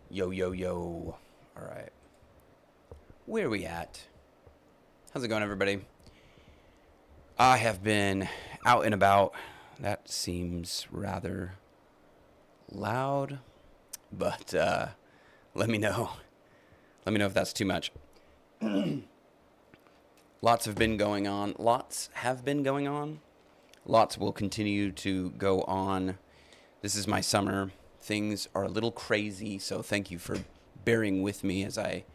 Yo, yo, yo. All right. Where are we at? How's it going, everybody? I have been out and about. That seems rather loud, but let me know. Let me know if that's too much. Lots have been going on. Lots have been going on. Lots will continue to go on. This is my summer. Things are a little crazy, so thank you for bearing with me as I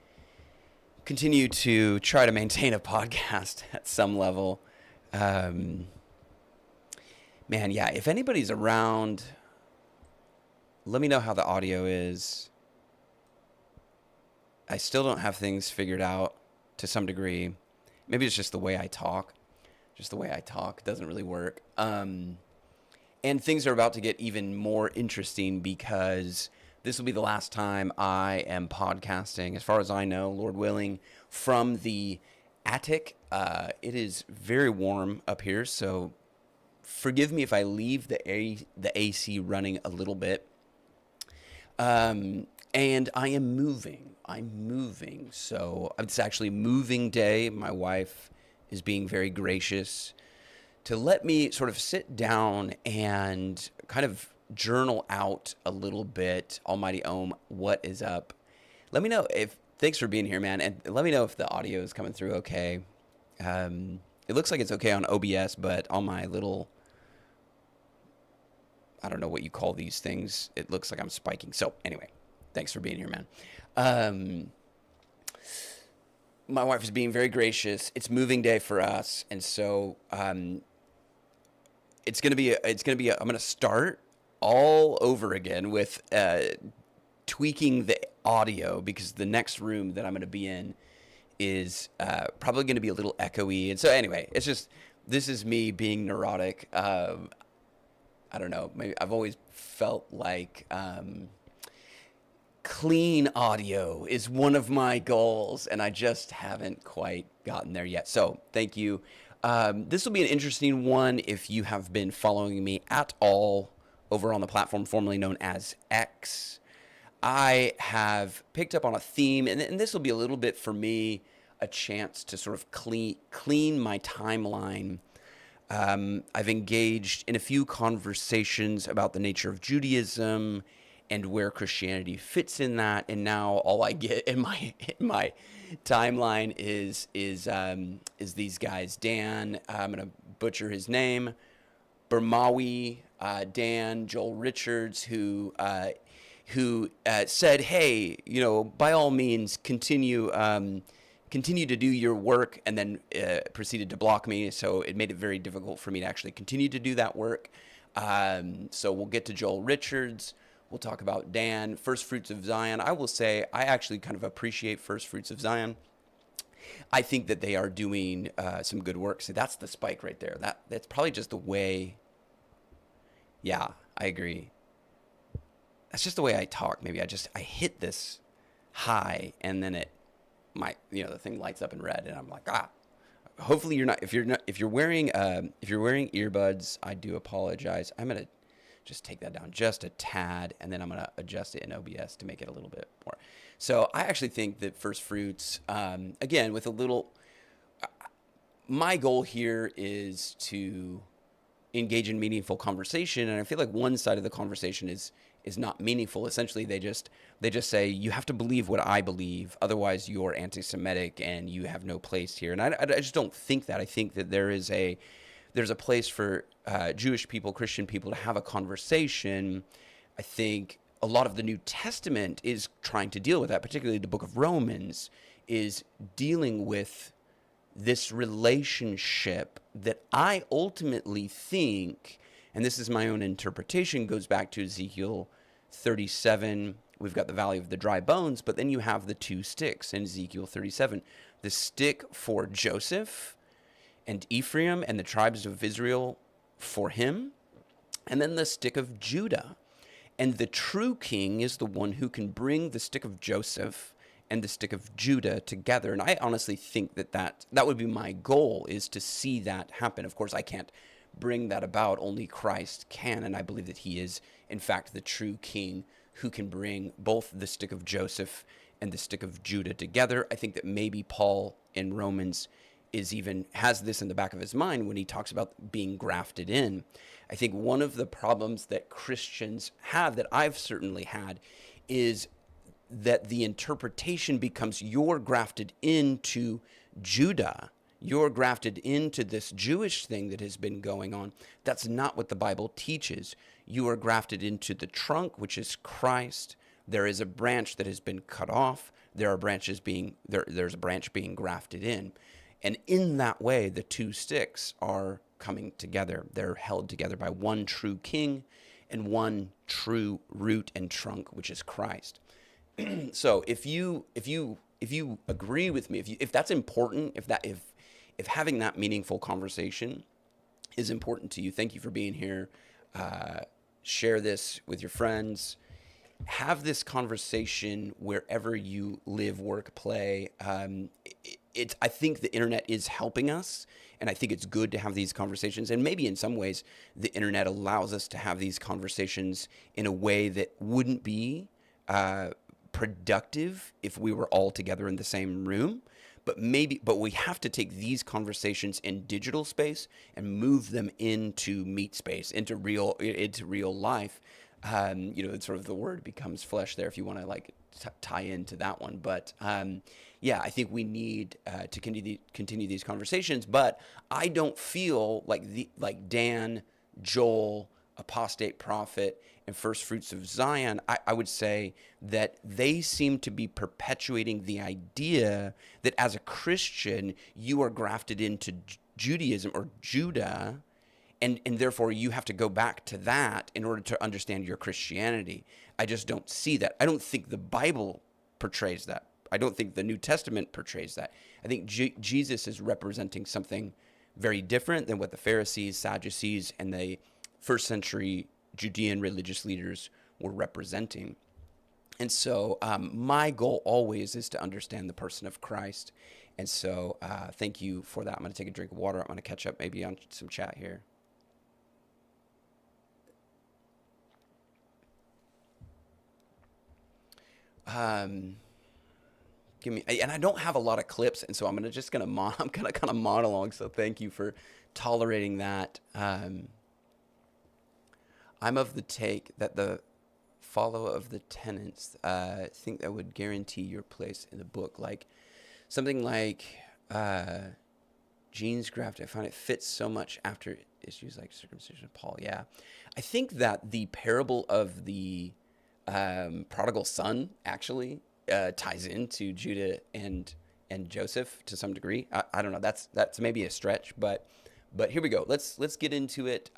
continue to try to maintain a podcast at some level. Man, yeah, if anybody's around, let me know how the audio is. I still don't have things figured out to some degree. Maybe it's just the way I talk. Just the way I talk doesn't really work. And things are about to get even more interesting because this will be the last time I am podcasting, as far as I know, Lord willing, from the attic. It is very warm up here, so forgive me if I leave the AC running a little bit. And I am moving. I'm moving. So it's actually moving day. My wife is being very gracious to let me sort of sit down and kind of journal out a little bit. Almighty Om, what is up? Let me know if, thanks for being here, man. And let me know if the audio is coming through okay. It looks like it's okay on OBS, but on my little, I don't know what you call these things, it looks like I'm spiking. So anyway, thanks for being here, man. My wife is being very gracious. It's moving day for us. And so, I'm going to start all over again with tweaking the audio because the next room that I'm going to be in is probably going to be a little echoey. And so anyway, it's just, this is me being neurotic. I don't know. Maybe I've always felt like clean audio is one of my goals, and I just haven't quite gotten there yet. So thank you. This will be an interesting one if you have been following me at all over on the platform formerly known as X. I have picked up on a theme, and this will be a little bit for me a chance to sort of clean my timeline. I've engaged in a few conversations about the nature of Judaism and where Christianity fits in that, and now all I get in my timeline is these guys. Dan, I'm gonna butcher his name, Bermawi, Dan, Joel Richards, who said, "Hey, by all means, continue to do your work," and then proceeded to block me. So it made it very difficult for me to actually continue to do that work. So we'll get to Joel Richards. We'll talk about Dan, First Fruits of Zion. I will say I actually kind of appreciate First Fruits of Zion. I think that they are doing some good work. So that's the spike right there. That's probably just the way. Yeah, I agree. That's just the way I talk. Maybe I hit this high and then the thing lights up in red and I'm like, hopefully you're not, if you're wearing earbuds, I do apologize. I'm going to just take that down just a tad, and then I'm going to adjust it in OBS to make it a little bit more. So I actually think that First Fruits, again, with a little, my goal here is to engage in meaningful conversation, and I feel like one side of the conversation is not meaningful. Essentially, they just say, you have to believe what I believe, otherwise you're anti-Semitic and you have no place here. And I just don't think that. I think that there's a place for Jewish people, Christian people to have a conversation. I think a lot of the New Testament is trying to deal with that, particularly the book of Romans is dealing with this relationship that I ultimately think, and this is my own interpretation, goes back to Ezekiel 37. We've got the valley of the dry bones, but then you have the two sticks in Ezekiel 37. The stick for Joseph and Ephraim and the tribes of Israel for him, and then the stick of Judah. And the true king is the one who can bring the stick of Joseph and the stick of Judah together. And I honestly think that would be my goal, is to see that happen. Of course, I can't bring that about. Only Christ can, and I believe that he is, in fact, the true king who can bring both the stick of Joseph and the stick of Judah together. I think that maybe Paul in Romans has this in the back of his mind when he talks about being grafted in. I think one of the problems that Christians have, that I've certainly had, is that the interpretation becomes you're grafted into Judah. You're grafted into this Jewish thing that has been going on. That's not what the Bible teaches. You are grafted into the trunk, which is Christ. There is a branch that has been cut off. There's a branch being grafted in. And in that way, the two sticks are coming together. They're held together by one true king and one true root and trunk, which is Christ. So if you agree with me, if that's important, if having that meaningful conversation is important to you, thank you for being here. Share this with your friends. Have this conversation wherever you live, work, play. I think the internet is helping us, and I think it's good to have these conversations. And maybe in some ways, the internet allows us to have these conversations in a way that wouldn't be productive if we were all together in the same room. But we have to take these conversations in digital space and move them into meat space, into real life. It's sort of the word becomes flesh there if you want to tie into that one. But I think we need to continue these conversations. But I don't feel like Dan, Joel, Apostate Prophet, and First Fruits of Zion. I would say that they seem to be perpetuating the idea that as a Christian, you are grafted into Judaism or Judah, and therefore you have to go back to that in order to understand your Christianity. I just don't see that. I don't think the Bible portrays that. I don't think the New Testament portrays that. I think Jesus is representing something very different than what the Pharisees, Sadducees, and the first century Judean religious leaders were representing. And so my goal always is to understand the person of Christ. And so thank you for that. I'm going to take a drink of water. I'm going to catch up maybe on some chat here. And I don't have a lot of clips, and so I'm gonna kind of monologue. So thank you for tolerating that. I'm of the take that the follow of the tenants think that would guarantee your place in the book, like something like Gene's graft. I find it fits so much after issues like circumcision of Paul. Yeah, I think that the parable of the prodigal son actually ties into Judah and Joseph to some degree. I don't know. That's maybe a stretch, but here we go. Let's get into it.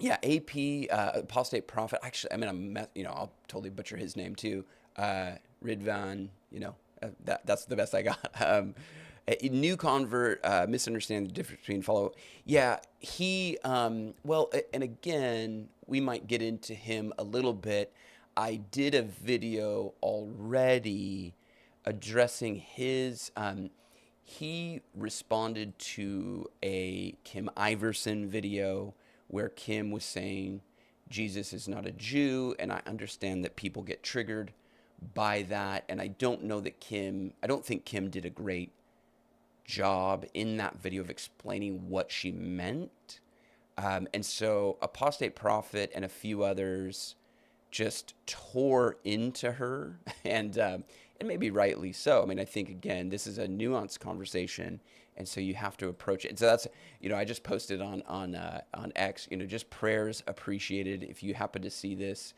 AP apostate prophet. Actually, I'll totally butcher his name too. Ridvan. That's the best I got. A new convert, misunderstanding the difference between follow. Yeah, he. And again, we might get into him a little bit. I did a video already addressing his. He responded to a Kim Iverson video where Kim was saying Jesus is not a Jew, and I understand that people get triggered by that, and I don't think Kim did a great job in that video of explaining what she meant. And so Apostate Prophet and a few others just tore into her, and maybe rightly so. I mean, I think, again, this is a nuanced conversation, and so you have to approach it. And so that's, I just posted on X, just prayers appreciated if you happen to see this.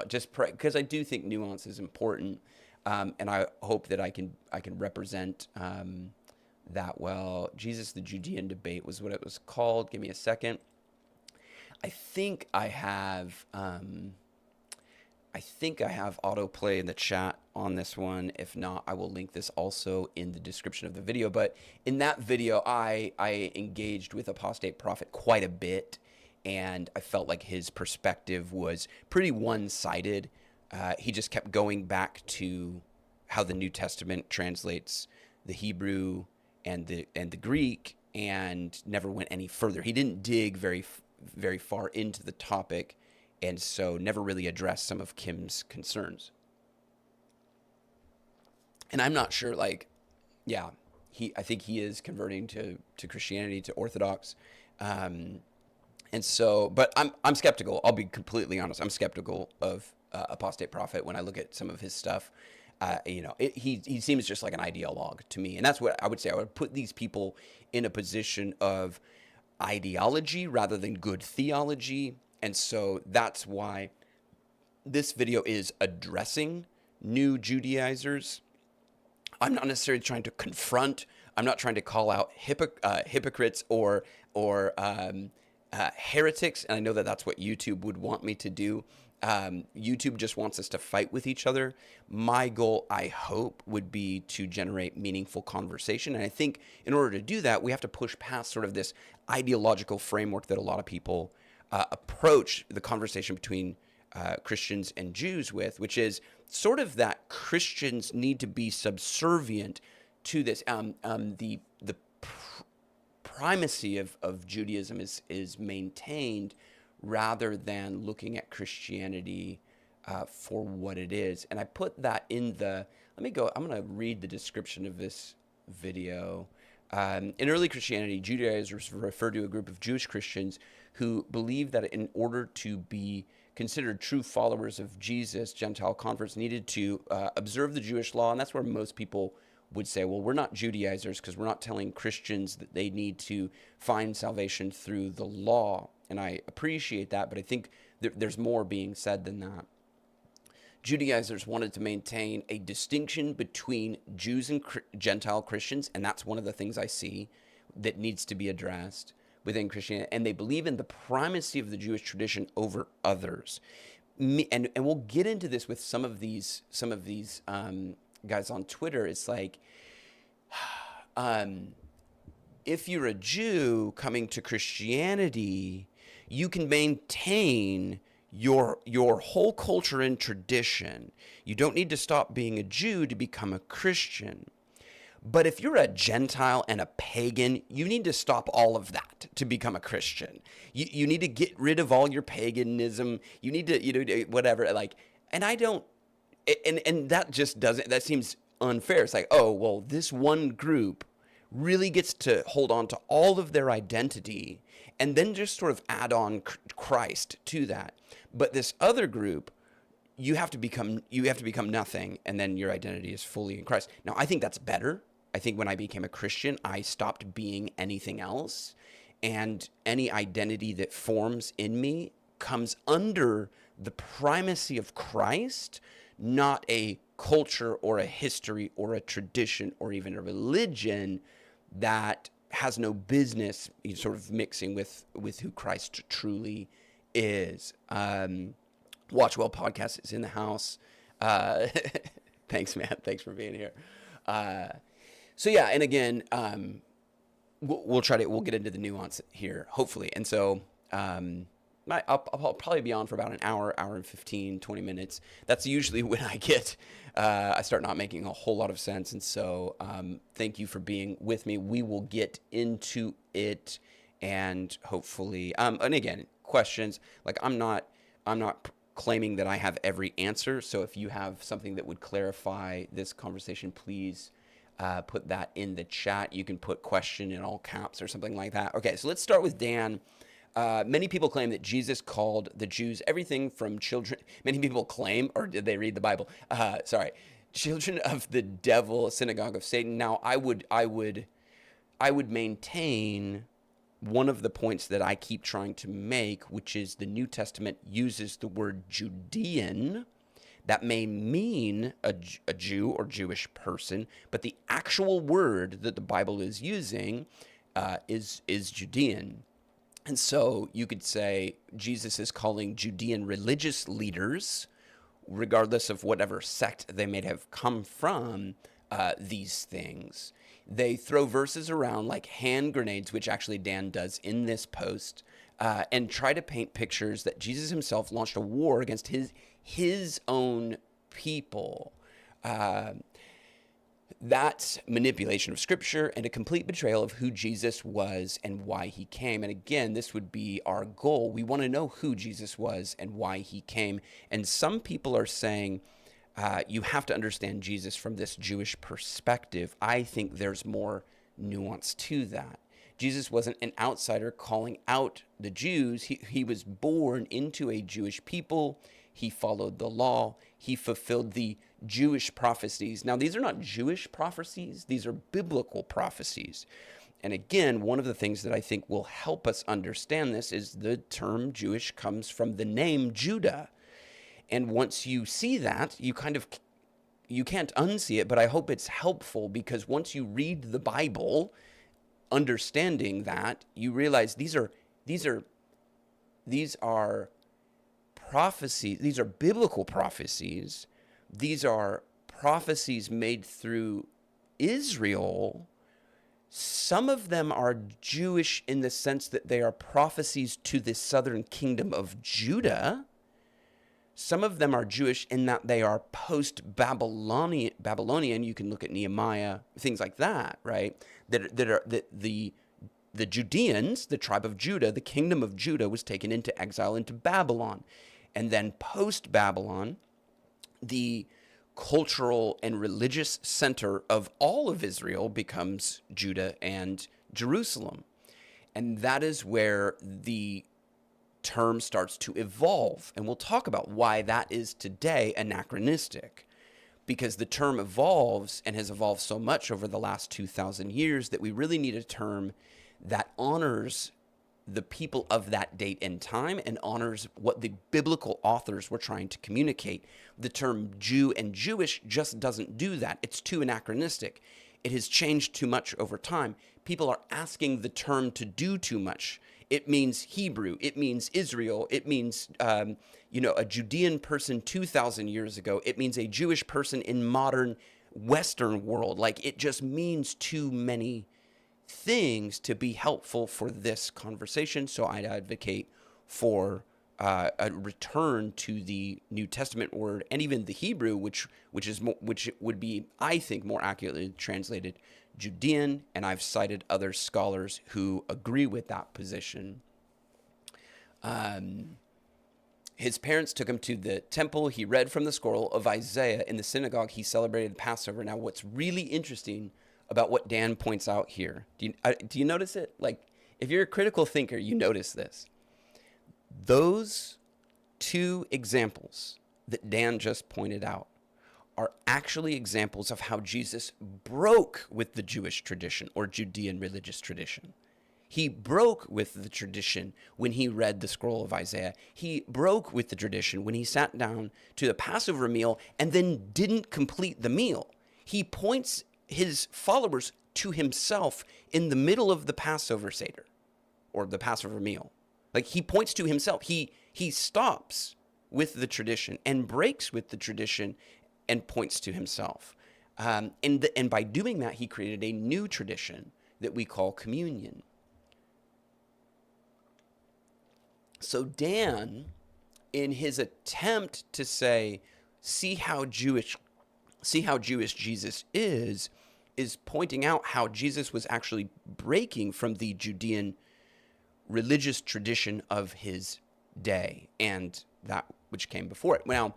Just pray, because I do think nuance is important, and I hope that I can represent that well. Jesus the Judean debate was what it was called. Give me a second. I think I have autoplay in the chat on this one. If not, I will link this also in the description of the video. But in that video, I engaged with Apostate Prophet quite a bit, and I felt like his perspective was pretty one-sided. He just kept going back to how the New Testament translates the Hebrew and the Greek, and never went any further. He didn't dig very far into the topic, and so never really addressed some of Kim's concerns. And I'm not sure, like, yeah, I think he is converting to Christianity, to Orthodox. And so, but I'm skeptical. I'll be completely honest. I'm skeptical of apostate prophet when I look at some of his stuff. He seems just like an ideologue to me, and that's what I would say. I would put these people in a position of ideology rather than good theology, and so that's why this video is addressing new Judaizers. I'm not necessarily trying to confront. I'm not trying to call out hypocrites or heretics, and I know that that's what YouTube would want me to do. YouTube just wants us to fight with each other. My goal, I hope, would be to generate meaningful conversation. And I think in order to do that, we have to push past sort of this ideological framework that a lot of people approach the conversation between Christians and Jews with, which is sort of that Christians need to be subservient to this. The primacy of Judaism is maintained rather than looking at Christianity for what it is. And I put that in I'm going to read the description of this video. In early Christianity, Judaizers referred to a group of Jewish Christians who believed that in order to be considered true followers of Jesus, Gentile converts needed to observe the Jewish law. And that's where most people would say, well, we're not Judaizers because we're not telling Christians that they need to find salvation through the law. And I appreciate that, but I think there's more being said than that. Judaizers wanted to maintain a distinction between Jews and Gentile Christians, and that's one of the things I see that needs to be addressed within Christianity. And they believe in the primacy of the Jewish tradition over others. And we'll get into this with some of these guys on Twitter. It's like, if you're a Jew coming to Christianity, you can maintain your whole culture and tradition. You don't need to stop being a Jew to become a Christian. But if you're a Gentile and a pagan, you need to stop all of that to become a Christian. You need to get rid of all your paganism. You need to, whatever. Like, and I don't, and that just doesn't, that seems unfair. It's like, oh, well, this one group really gets to hold on to all of their identity and then just sort of add on Christ to that. But this other group, you have to become nothing, and then your identity is fully in Christ. Now, I think that's better. I think when I became a Christian, I stopped being anything else, and any identity that forms in me comes under the primacy of Christ, not a culture or a history or a tradition or even a religion that has no business sort of mixing with who Christ truly is. Watchwell Podcast is in the house. Thanks, man. Thanks for being here. So yeah, and again, we'll get into the nuance here, hopefully. And so I'll probably be on for about an hour and 15, 20 minutes. That's usually when I start not making a whole lot of sense. And so thank you for being with me. We will get into it, and hopefully, and again, questions. Like, I'm not claiming that I have every answer. So if you have something that would clarify this conversation, please put that in the chat. You can put question in all caps or something like that. Okay, so let's start with Dan. Many people claim that Jesus called the Jews everything from children. Many people claim, or did they read the Bible? Children of the devil, synagogue of Satan. Now, I would maintain one of the points that I keep trying to make, which is the New Testament uses the word Judean. That may mean a Jew or Jewish person, but the actual word that the Bible is using is Judean. And so you could say Jesus is calling Judean religious leaders, regardless of whatever sect they may have come from, these things. They throw verses around like hand grenades, which actually Dan does in this post, and try to paint pictures that Jesus himself launched a war against his own people. That's manipulation of scripture and a complete betrayal of who Jesus was and why he came. And again, this would be our goal. We want to know who Jesus was and why he came. And some people are saying you have to understand Jesus from this Jewish perspective. I think there's more nuance to that. Jesus wasn't an outsider calling out the Jews. He was born into a Jewish people. He followed the law. He fulfilled the Jewish prophecies. Now, these are not Jewish prophecies. These are biblical prophecies. And again, one of the things that I think will help us understand this is the term Jewish comes from the name Judah. And once you see that, you can't unsee it, but I hope it's helpful, because once you read the Bible, understanding that, you realize these are prophecies. These are biblical prophecies. These are prophecies made through Israel. Some of them are Jewish in the sense that they are prophecies to the southern kingdom of Judah. Some of them are Jewish in that they are post-Babylonian. You can look at Nehemiah, things like that, right? That the Judeans, the tribe of Judah, the kingdom of Judah, was taken into exile into Babylon. And then post-Babylon, the cultural and religious center of all of Israel becomes Judah and Jerusalem. And that is where the term starts to evolve. And we'll talk about why that is today anachronistic, because the term evolves and has evolved so much over the last 2,000 years that we really need a term that honors the people of that date and time and honors what the biblical authors were trying to communicate. The term Jew and Jewish just doesn't do that. It's too anachronistic. It has changed too much over time. People are asking the term to do too much. It means Hebrew. It means Israel. It means, a Judean person 2,000 years ago. It means a Jewish person in modern Western world. Like, it just means too many things to be helpful for this conversation. So I'd advocate for a return to the New Testament word and even the Hebrew, which would be, I think, more accurately translated Judean, and I've cited other scholars who agree with that position. His parents took him to the temple. He read from the scroll of Isaiah in the synagogue. He celebrated Passover. Now, what's really interesting about what Dan points out here, do you notice it? Like, if you're a critical thinker, you notice this. Those two examples that Dan just pointed out are actually examples of how Jesus broke with the Jewish tradition or Judean religious tradition. He broke with the tradition when he read the scroll of Isaiah. He broke with the tradition when he sat down to the Passover meal and then didn't complete the meal. He points his followers to himself in the middle of the Passover Seder or the Passover meal. Like, he points to himself. He stops with the tradition and breaks with the tradition and points to himself. And by doing that, he created a new tradition that we call communion. So Dan, in his attempt to say, see how Jewish Jesus is pointing out how Jesus was actually breaking from the Judean religious tradition of his day and that which came before it. Now,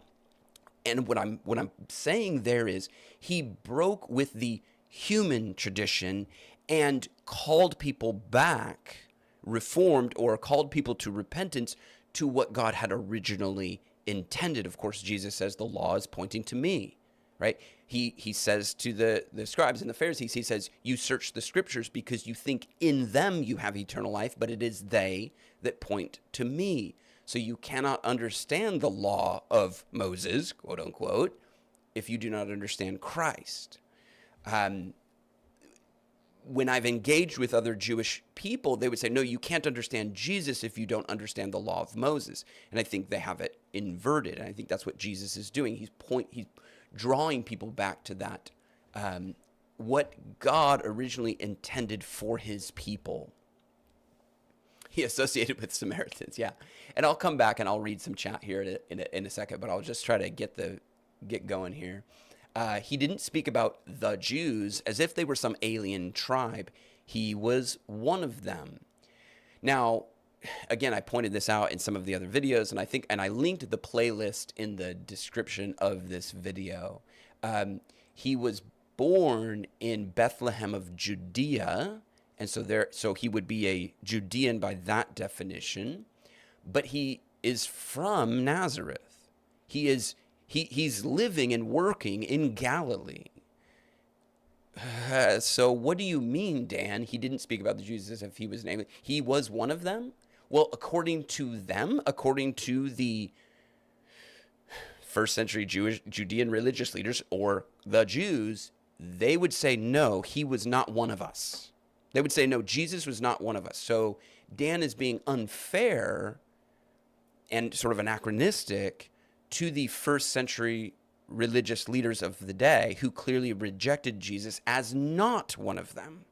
and what I'm saying there is he broke with the human tradition and called people back, reformed, or called people to repentance to what God had originally intended. Of course, Jesus says the law is pointing to me, right? He says to the scribes and the Pharisees, he says, you search the scriptures because you think in them you have eternal life, but it is they that point to me. So you cannot understand the law of Moses, quote unquote, if you do not understand Christ. When I've engaged with other Jewish people, they would say, no, you can't understand Jesus if you don't understand the law of Moses. And I think they have it inverted. And I think that's what Jesus is doing. He's drawing people back to that, what God originally intended for his people. He associated with Samaritans, yeah. And I'll come back and I'll read some chat here in a second, but I'll just try to get going here. He didn't speak about the Jews as if they were some alien tribe. He was one of them. Now, again, I pointed this out in some of the other videos, and I linked the playlist in the description of this video. He was born in Bethlehem of Judea, and so he would be a Judean by that definition, but he is from Nazareth. He's living and working in Galilee. So what do you mean, Dan? He didn't speak about the Jews as if he was named. He was one of them? Well, according to them, according to the first century Judean religious leaders, or the Jews, they would say, no, he was not one of us. They would say, no, Jesus was not one of us. So Dan is being unfair and sort of anachronistic to the first century religious leaders of the day who clearly rejected Jesus as not one of them.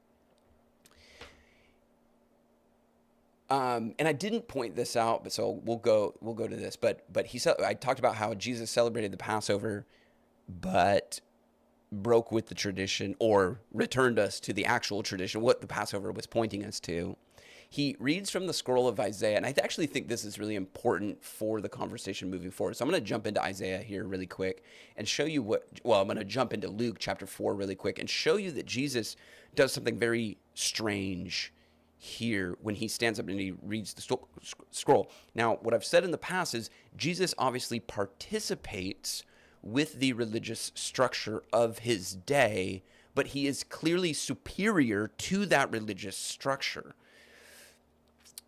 And I didn't point this out, but so we'll go to this. But I talked about how Jesus celebrated the Passover, but broke with the tradition, or returned us to the actual tradition, what the Passover was pointing us to. He reads from the scroll of Isaiah, and I actually think this is really important for the conversation moving forward. So I'm going to jump into Isaiah here really quick and show you I'm going to jump into Luke chapter 4 really quick and show you that Jesus does something very strange here when he stands up and he reads the scroll. Now, what I've said in the past is Jesus obviously participates with the religious structure of his day, but he is clearly superior to that religious structure.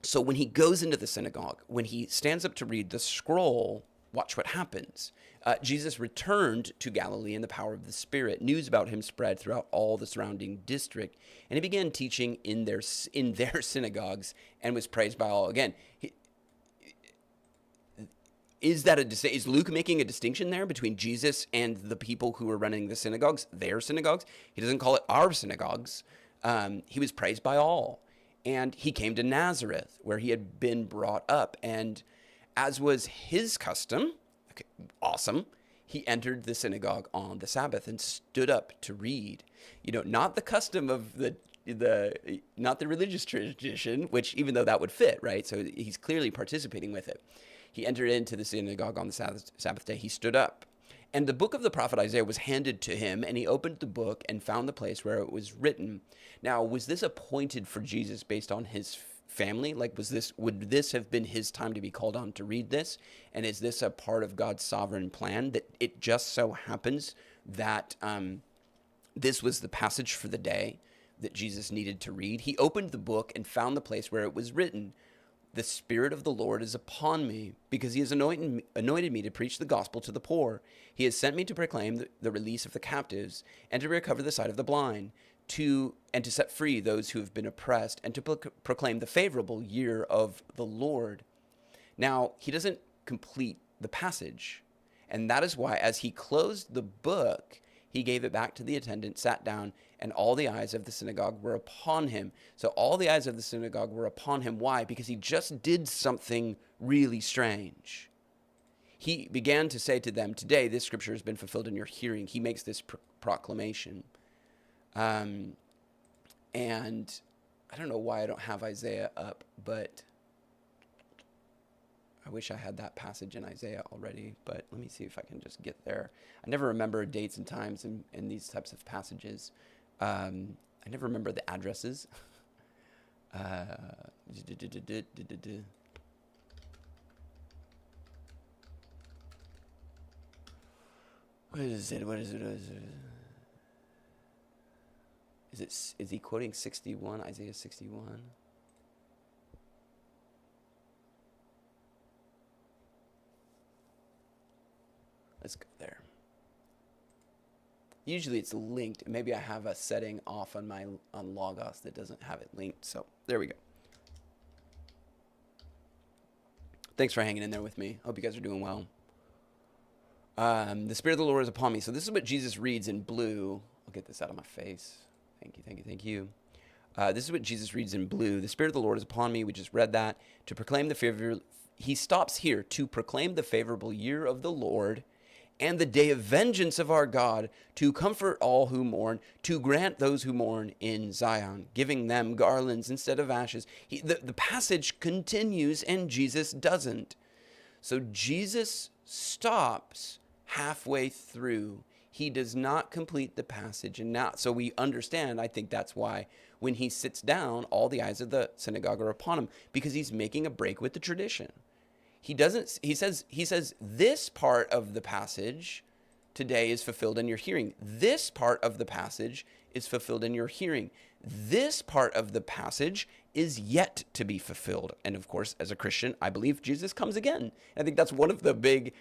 So when he goes into the synagogue, when he stands up to read the scroll, watch what happens. Jesus returned to Galilee in the power of the Spirit. News about him spread throughout all the surrounding district, and he began teaching in their synagogues and was praised by all. Again, is Luke making a distinction there between Jesus and the people who were running the synagogues, their synagogues? He doesn't call it our synagogues. He was praised by all. And he came to Nazareth, where he had been brought up. And as was his custom, okay, awesome, he entered the synagogue on the Sabbath and stood up to read. Not the custom of not the religious tradition, which even though that would fit, right? So he's clearly participating with it. He entered into the synagogue on the Sabbath day. He stood up. And the book of the prophet Isaiah was handed to him, and he opened the book and found the place where it was written. Now, was this appointed for Jesus based on his family? Like, would this have been his time to be called on to read this? And is this a part of God's sovereign plan that it just so happens that this was the passage for the day that Jesus needed to read? He opened the book and found the place where it was written, "The Spirit of the Lord is upon me, because he has anointed me to preach the gospel to the poor. He has sent me to proclaim the release of the captives, and to recover the sight of the blind, and to set free those who have been oppressed, and to proclaim the favorable year of the Lord." Now, he doesn't complete the passage, and that is why, as he closed the book, he gave it back to the attendant, sat down, and all the eyes of the synagogue were upon him. So all the eyes of the synagogue were upon him. Why? Because he just did something really strange. He began to say to them, "Today this scripture has been fulfilled in your hearing." He makes this proclamation. And I don't know why I don't have Isaiah up, but I wish I had that passage in Isaiah already, but let me see if I can just get there. I never remember dates and times in these types of passages. I never remember the addresses. What is it? Is he quoting 61, Isaiah 61? Let's go there. Usually it's linked. Maybe I have a setting off on Logos that doesn't have it linked. So there we go. Thanks for hanging in there with me. Hope you guys are doing well. The Spirit of the Lord is upon me. So this is what Jesus reads in blue. I'll get this out of my face. Thank you. This is what Jesus reads in blue. The Spirit of the Lord is upon me. We just read that. To proclaim the favor. He stops here. To proclaim the favorable year of the Lord, and the day of vengeance of our God, to comfort all who mourn, to grant those who mourn in Zion, giving them garlands instead of ashes. The passage continues and Jesus doesn't. So Jesus stops halfway through. He does not complete the passage. And now, so we understand, I think that's why when he sits down, all the eyes of the synagogue are upon him, because he's making a break with the tradition. He says, this part of the passage today is fulfilled in your hearing. This part of the passage is fulfilled in your hearing. This part of the passage is yet to be fulfilled. And of course, as a Christian, I believe Jesus comes again. I think that's one of the big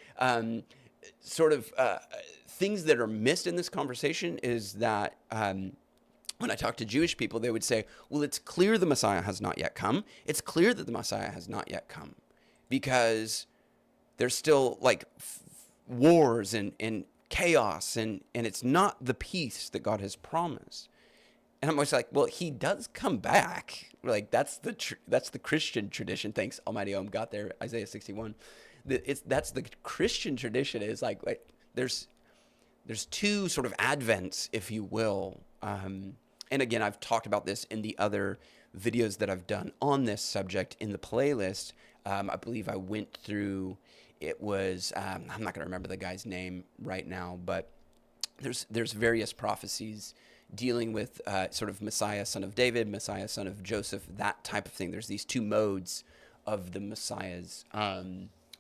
things that are missed in this conversation is that when I talk to Jewish people, they would say, well, it's clear the Messiah has not yet come. It's clear that the Messiah has not yet come because there's still like wars and chaos and it's not the peace that God has promised. And I'm always like, well, he does come back. Like that's the Christian tradition. Thanks, Almighty Om got there, Isaiah 61. That's the Christian tradition is like there's two sort of advents, if you will. And again, I've talked about this in the other videos that I've done on this subject in the playlist. I believe I went through, it was, I'm not going to remember the guy's name right now, but there's various prophecies dealing with sort of Messiah, son of David, Messiah, son of Joseph, that type of thing. There's these two modes of the Messiahs.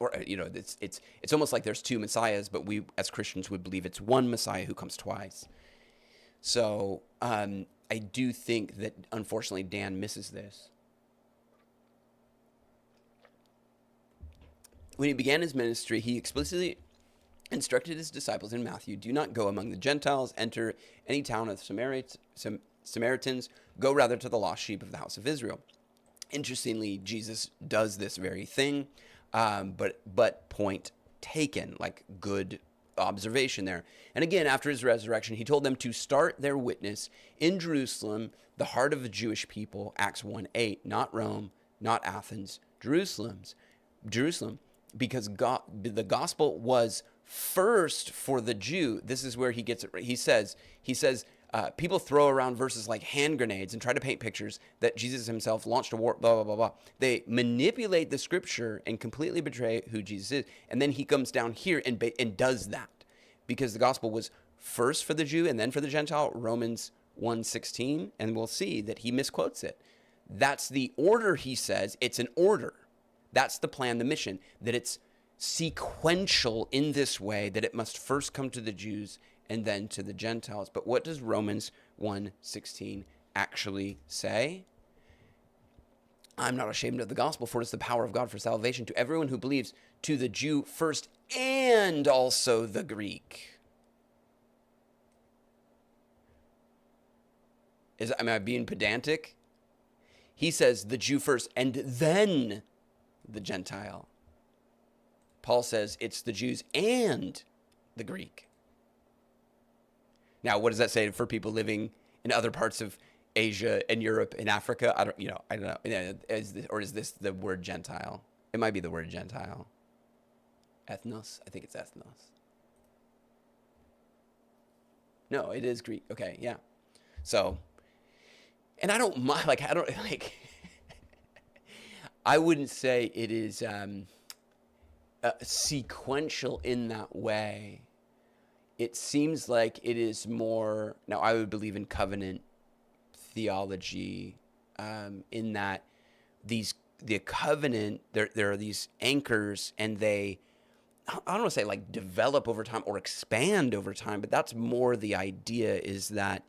It's almost like there's two Messiahs, but we as Christians would believe it's one Messiah who comes twice. So I do think that, unfortunately, Dan misses this. When he began his ministry, he explicitly instructed his disciples in Matthew, do not go among the Gentiles, enter any town of Samaritans, go rather to the lost sheep of the house of Israel. Interestingly, Jesus does this very thing, but point taken, like good observation there. And again, after his resurrection, he told them to start their witness in Jerusalem, the heart of the Jewish people, Acts 1:8, not Rome, not Athens, Jerusalem, because the gospel was first for the Jew. This is where he gets it right. He says, people throw around verses like hand grenades and try to paint pictures that Jesus himself launched a war, blah, blah, blah, blah. They manipulate the scripture and completely betray who Jesus is. And then he comes down here and does that because the gospel was first for the Jew and then for the Gentile, Romans 1:16. And we'll see that he misquotes it. That's the order, he says. It's an order. That's the plan, the mission, that it's sequential in this way, that it must first come to the Jews and then to the Gentiles. But what does Romans 1:16 actually say? I'm not ashamed of the gospel, for it is the power of God for salvation to everyone who believes, to the Jew first and also the Greek. Am I being pedantic? He says the Jew first and then the Gentile. Paul says it's the Jews and the Greek. Now, what does that say for people living in other parts of Asia and Europe and Africa? I don't know. Is this the word Gentile? It might be the word Gentile. Ethnos? I think it's ethnos. No, it is Greek. Okay, yeah. So, and I don't mind, I wouldn't say it is sequential in that way. It seems like it is more, now I would believe in covenant theology, in that the covenant, there are these anchors and they, I don't want to say like develop over time or expand over time, but that's more the idea is that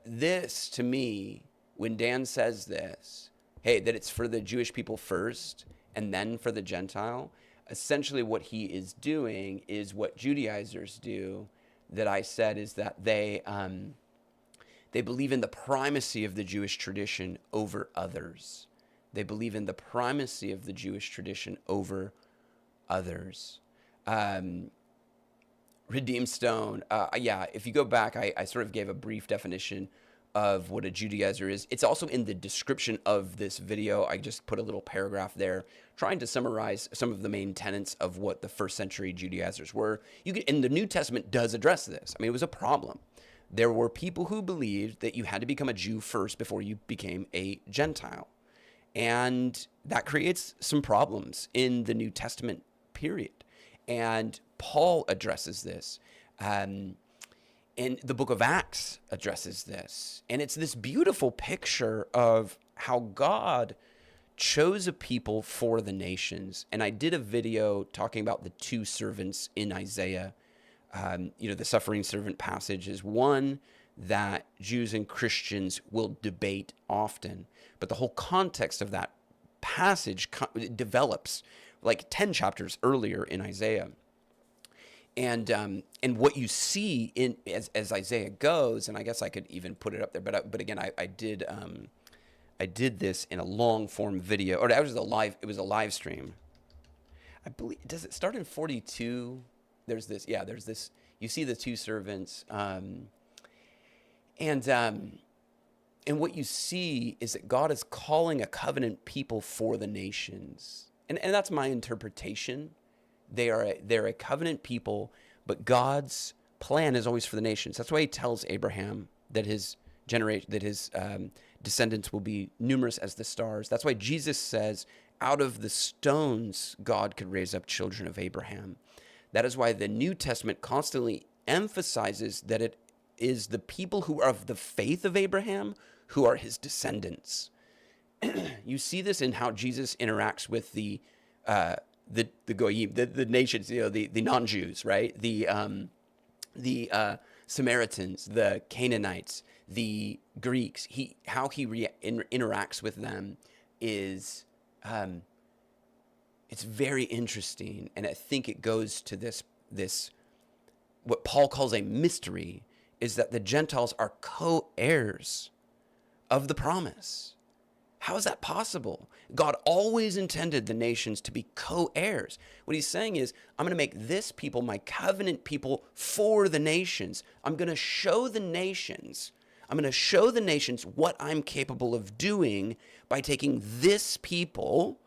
this, to me, when Dan says this, hey, that it's for the Jewish people first and then for the Gentile, essentially what he is doing is what Judaizers do that I said is that they believe in the primacy of the Jewish tradition over others. They believe in the primacy of the Jewish tradition over others. Redeemed Stone, if you go back, I sort of gave a brief definition of what a Judaizer is. It's also in the description of this video. I just put a little paragraph there trying to summarize some of the main tenets of what the first century Judaizers were. And the New Testament does address this. I mean, it was a problem. There were people who believed that you had to become a Jew first before you became a Gentile. And that creates some problems in the New Testament period. And Paul addresses this. And the book of Acts addresses this. And it's this beautiful picture of how God chose a people for the nations. And I did a video talking about the two servants in Isaiah. The suffering servant passage is one that Jews and Christians will debate often. But the whole context of that passage develops like 10 chapters earlier in Isaiah. And what you see as Isaiah goes, and I guess I could even put it up there, but again, I did this in a long form video, or it was a live stream. I believe, does it start in 42? There's this, you see the two servants, and what you see is that God is calling a covenant people for the nations. And that's my interpretation. They're a covenant people, but God's plan is always for the nations. That's why he tells Abraham that his descendants will be numerous as the stars. That's why Jesus says, out of the stones, God could raise up children of Abraham. That is why the New Testament constantly emphasizes that it is the people who are of the faith of Abraham who are his descendants. You see this in how Jesus interacts with the goyim, the nations, the non-Jews, right? The Samaritans, the Canaanites, the Greeks. How he interacts with them is it's very interesting, and I think it goes to this what Paul calls a mystery, is that the Gentiles are co-heirs of the promise. How is that possible? God always intended the nations to be co-heirs. What he's saying is, I'm going to make this people my covenant people for the nations. I'm going to show the nations what I'm capable of doing by taking this people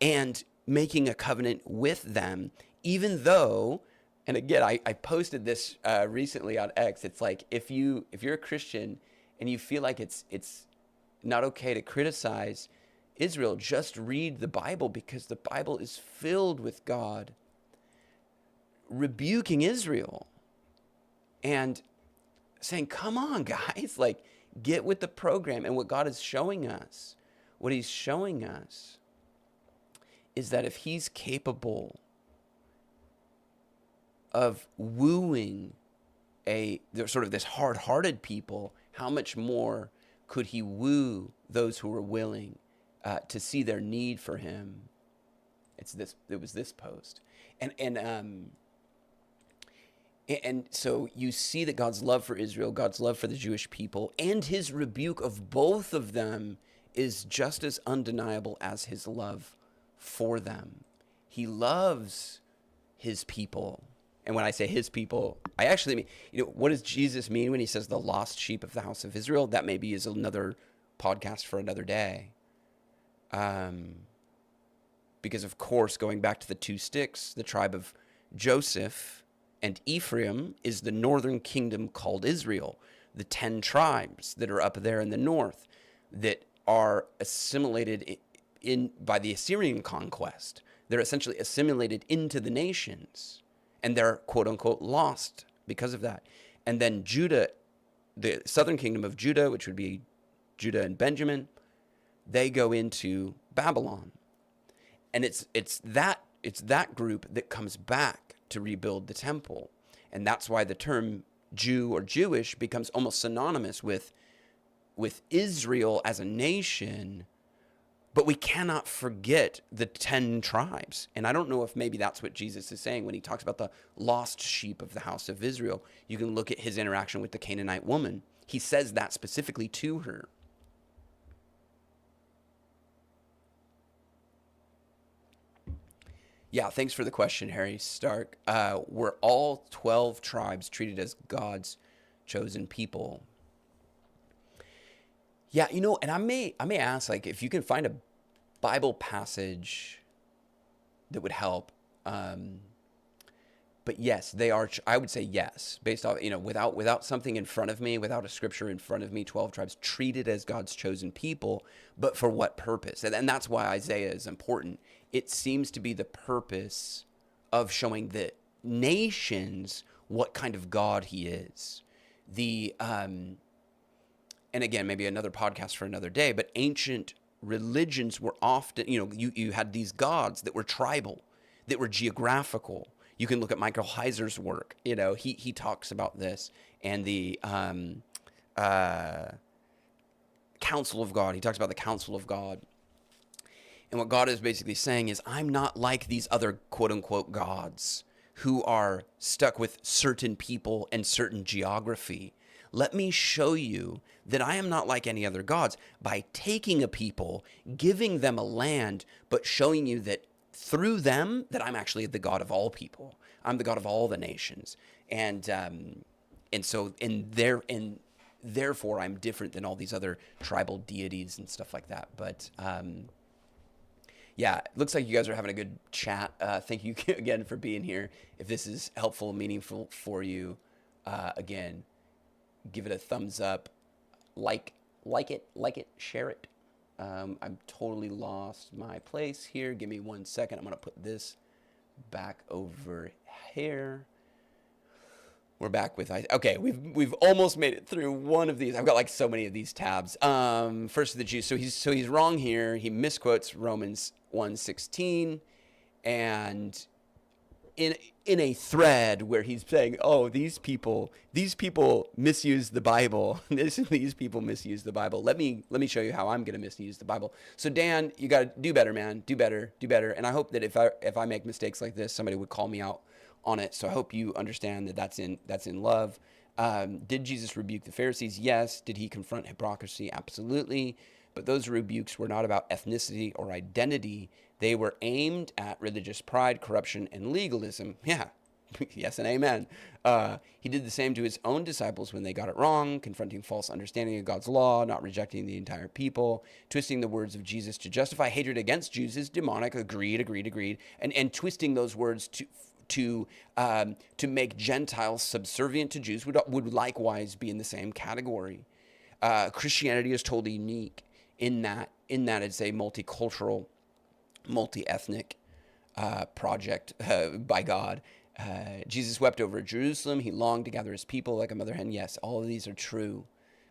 and making a covenant with them, even though, and again, I posted this recently on X. It's like, if you're a Christian and you feel like it's not okay to criticize Israel, just read the Bible, because the Bible is filled with God rebuking Israel and saying, come on, guys, like, get with the program. And what God is showing us, what he's showing us is that if he's capable of wooing sort of this hard-hearted people, how much more could he woo those who were willing to see their need for him? It was this post. And so you see that God's love for Israel, God's love for the Jewish people, and his rebuke of both of them is just as undeniable as his love for them. He loves his people. And when I say his people, I actually mean, what does Jesus mean when he says the lost sheep of the house of Israel? That maybe is another podcast for another day. Because, of course, going back to the two sticks, the tribe of Joseph and Ephraim is the northern kingdom called Israel. The 10 tribes that are up there in the north that are assimilated by the Assyrian conquest. They're essentially assimilated into the nations, and they're quote unquote lost because of that. And then Judah, the southern kingdom of Judah, which would be Judah and Benjamin, they go into Babylon. And it's that group that comes back to rebuild the temple. And that's why the term Jew or Jewish becomes almost synonymous with Israel as a nation. But we cannot forget the 10 tribes. And I don't know if maybe that's what Jesus is saying when he talks about the lost sheep of the house of Israel. You can look at his interaction with the Canaanite woman. He says that specifically to her. Yeah, thanks for the question, Harry Stark. Were all 12 tribes treated as God's chosen people? Yeah, and I may ask, like, if you can find a Bible passage that would help. But yes, they are. I would say yes, based off, without something in front of me, without a scripture in front of me. 12 tribes treated as God's chosen people, but for what purpose? And that's why Isaiah is important. It seems to be the purpose of showing the nations what kind of God He is. And again, maybe another podcast for another day. But ancient religions were often, you had these gods that were tribal, that were geographical. You can look at Michael Heiser's work. He talks about this, and the counsel of God. He talks about the counsel of God. And what God is basically saying is, I'm not like these other quote unquote gods who are stuck with certain people and certain geography. Let me show you that I am not like any other gods by taking a people, giving them a land, but showing you that through them, that I'm actually the God of all people. I'm the God of all the nations. And therefore I'm different than all these other tribal deities and stuff like that. But yeah, it looks like you guys are having a good chat. Thank you again for being here. If this is helpful, meaningful for you, again, give it a thumbs up, like it, share it. I'm totally lost my place here. Give me 1 second. I'm going to put this back over here. We're back with, okay, we've almost made it through one of these. I've got like so many of these tabs. First of the Jews. So he's wrong here. He misquotes Romans 1:16, and in a thread where he's saying, oh, these people misuse the Bible. These people misuse the Bible. Let me show you how I'm going to misuse the Bible. So Dan, you got to do better, man. Do better. And I hope that if I make mistakes like this, somebody would call me out on it. So I hope you understand that that's in love. Did Jesus rebuke the Pharisees? Yes. Did he confront hypocrisy? Absolutely. But those rebukes were not about ethnicity or identity. They were aimed at religious pride, corruption, and legalism. Yeah, yes and amen. He did the same to his own disciples when they got it wrong, confronting false understanding of God's law, not rejecting the entire people, twisting the words of Jesus to justify hatred against Jews is demonic. Agreed. And twisting those words to make Gentiles subservient to Jews would likewise be in the same category. Christianity is totally unique in that it's a multicultural, multi-ethnic project by God. Jesus wept over Jerusalem. He longed to gather his people like a mother hen. Yes, all of these are true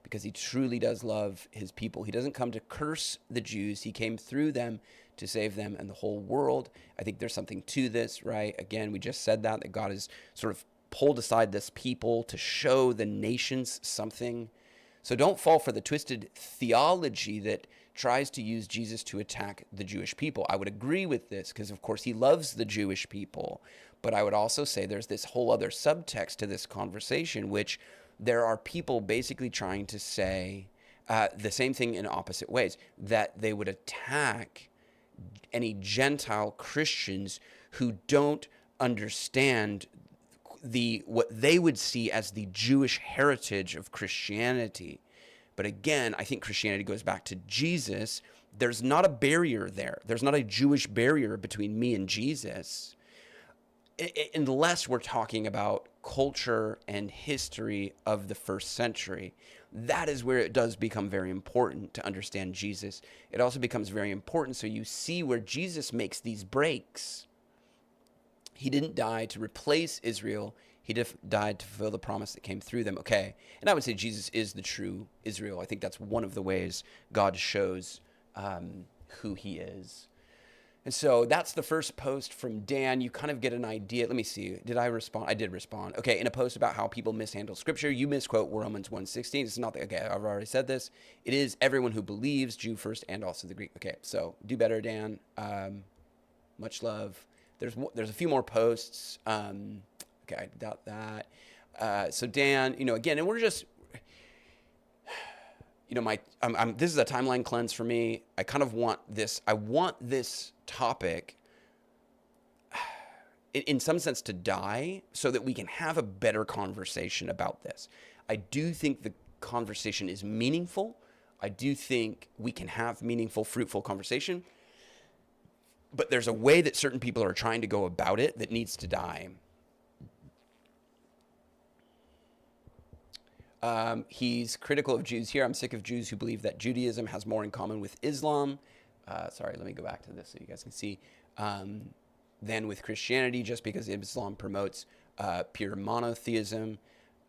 because he truly does love his people. He doesn't come to curse the Jews. He came through them to save them and the whole world. I think there's something to this, right? Again, we just said that God has sort of pulled aside this people to show the nations something. So don't fall for the twisted theology that tries to use Jesus to attack the Jewish people. I would agree with this because, of course, he loves the Jewish people. But I would also say there's this whole other subtext to this conversation, which there are people basically trying to say the same thing in opposite ways, that they would attack any Gentile Christians who don't understand what they would see as the Jewish heritage of Christianity. But again, I think Christianity goes back to Jesus. There's not a barrier there. There's not a Jewish barrier between me and Jesus, unless we're talking about culture and history of the first century. That is where it does become very important to understand Jesus. It also becomes very important so you see where Jesus makes these breaks. He didn't die to replace Israel. He died to fulfill the promise that came through them. Okay. And I would say Jesus is the true Israel. I think that's one of the ways God shows who he is. And so that's the first post from Dan. You kind of get an idea. Let me see. Did I respond? I did respond. Okay. In a post about how people mishandle scripture, you misquote Romans 1:16. It's not okay. I've already said this. It is everyone who believes, Jew first and also the Greek. Okay. So do better, Dan. Much love. There's a few more posts. Okay, I doubt that. So Dan, again, and we're just, this is a timeline cleanse for me. I kind of want this. I want this topic, in some sense, to die so that we can have a better conversation about this. I do think the conversation is meaningful. I do think we can have meaningful, fruitful conversation, but there's a way that certain people are trying to go about it that needs to die. He's critical of Jews here. I'm sick of Jews who believe that Judaism has more in common with Islam. Sorry, let me go back to this so you guys can see. Than with Christianity, just because Islam promotes pure monotheism.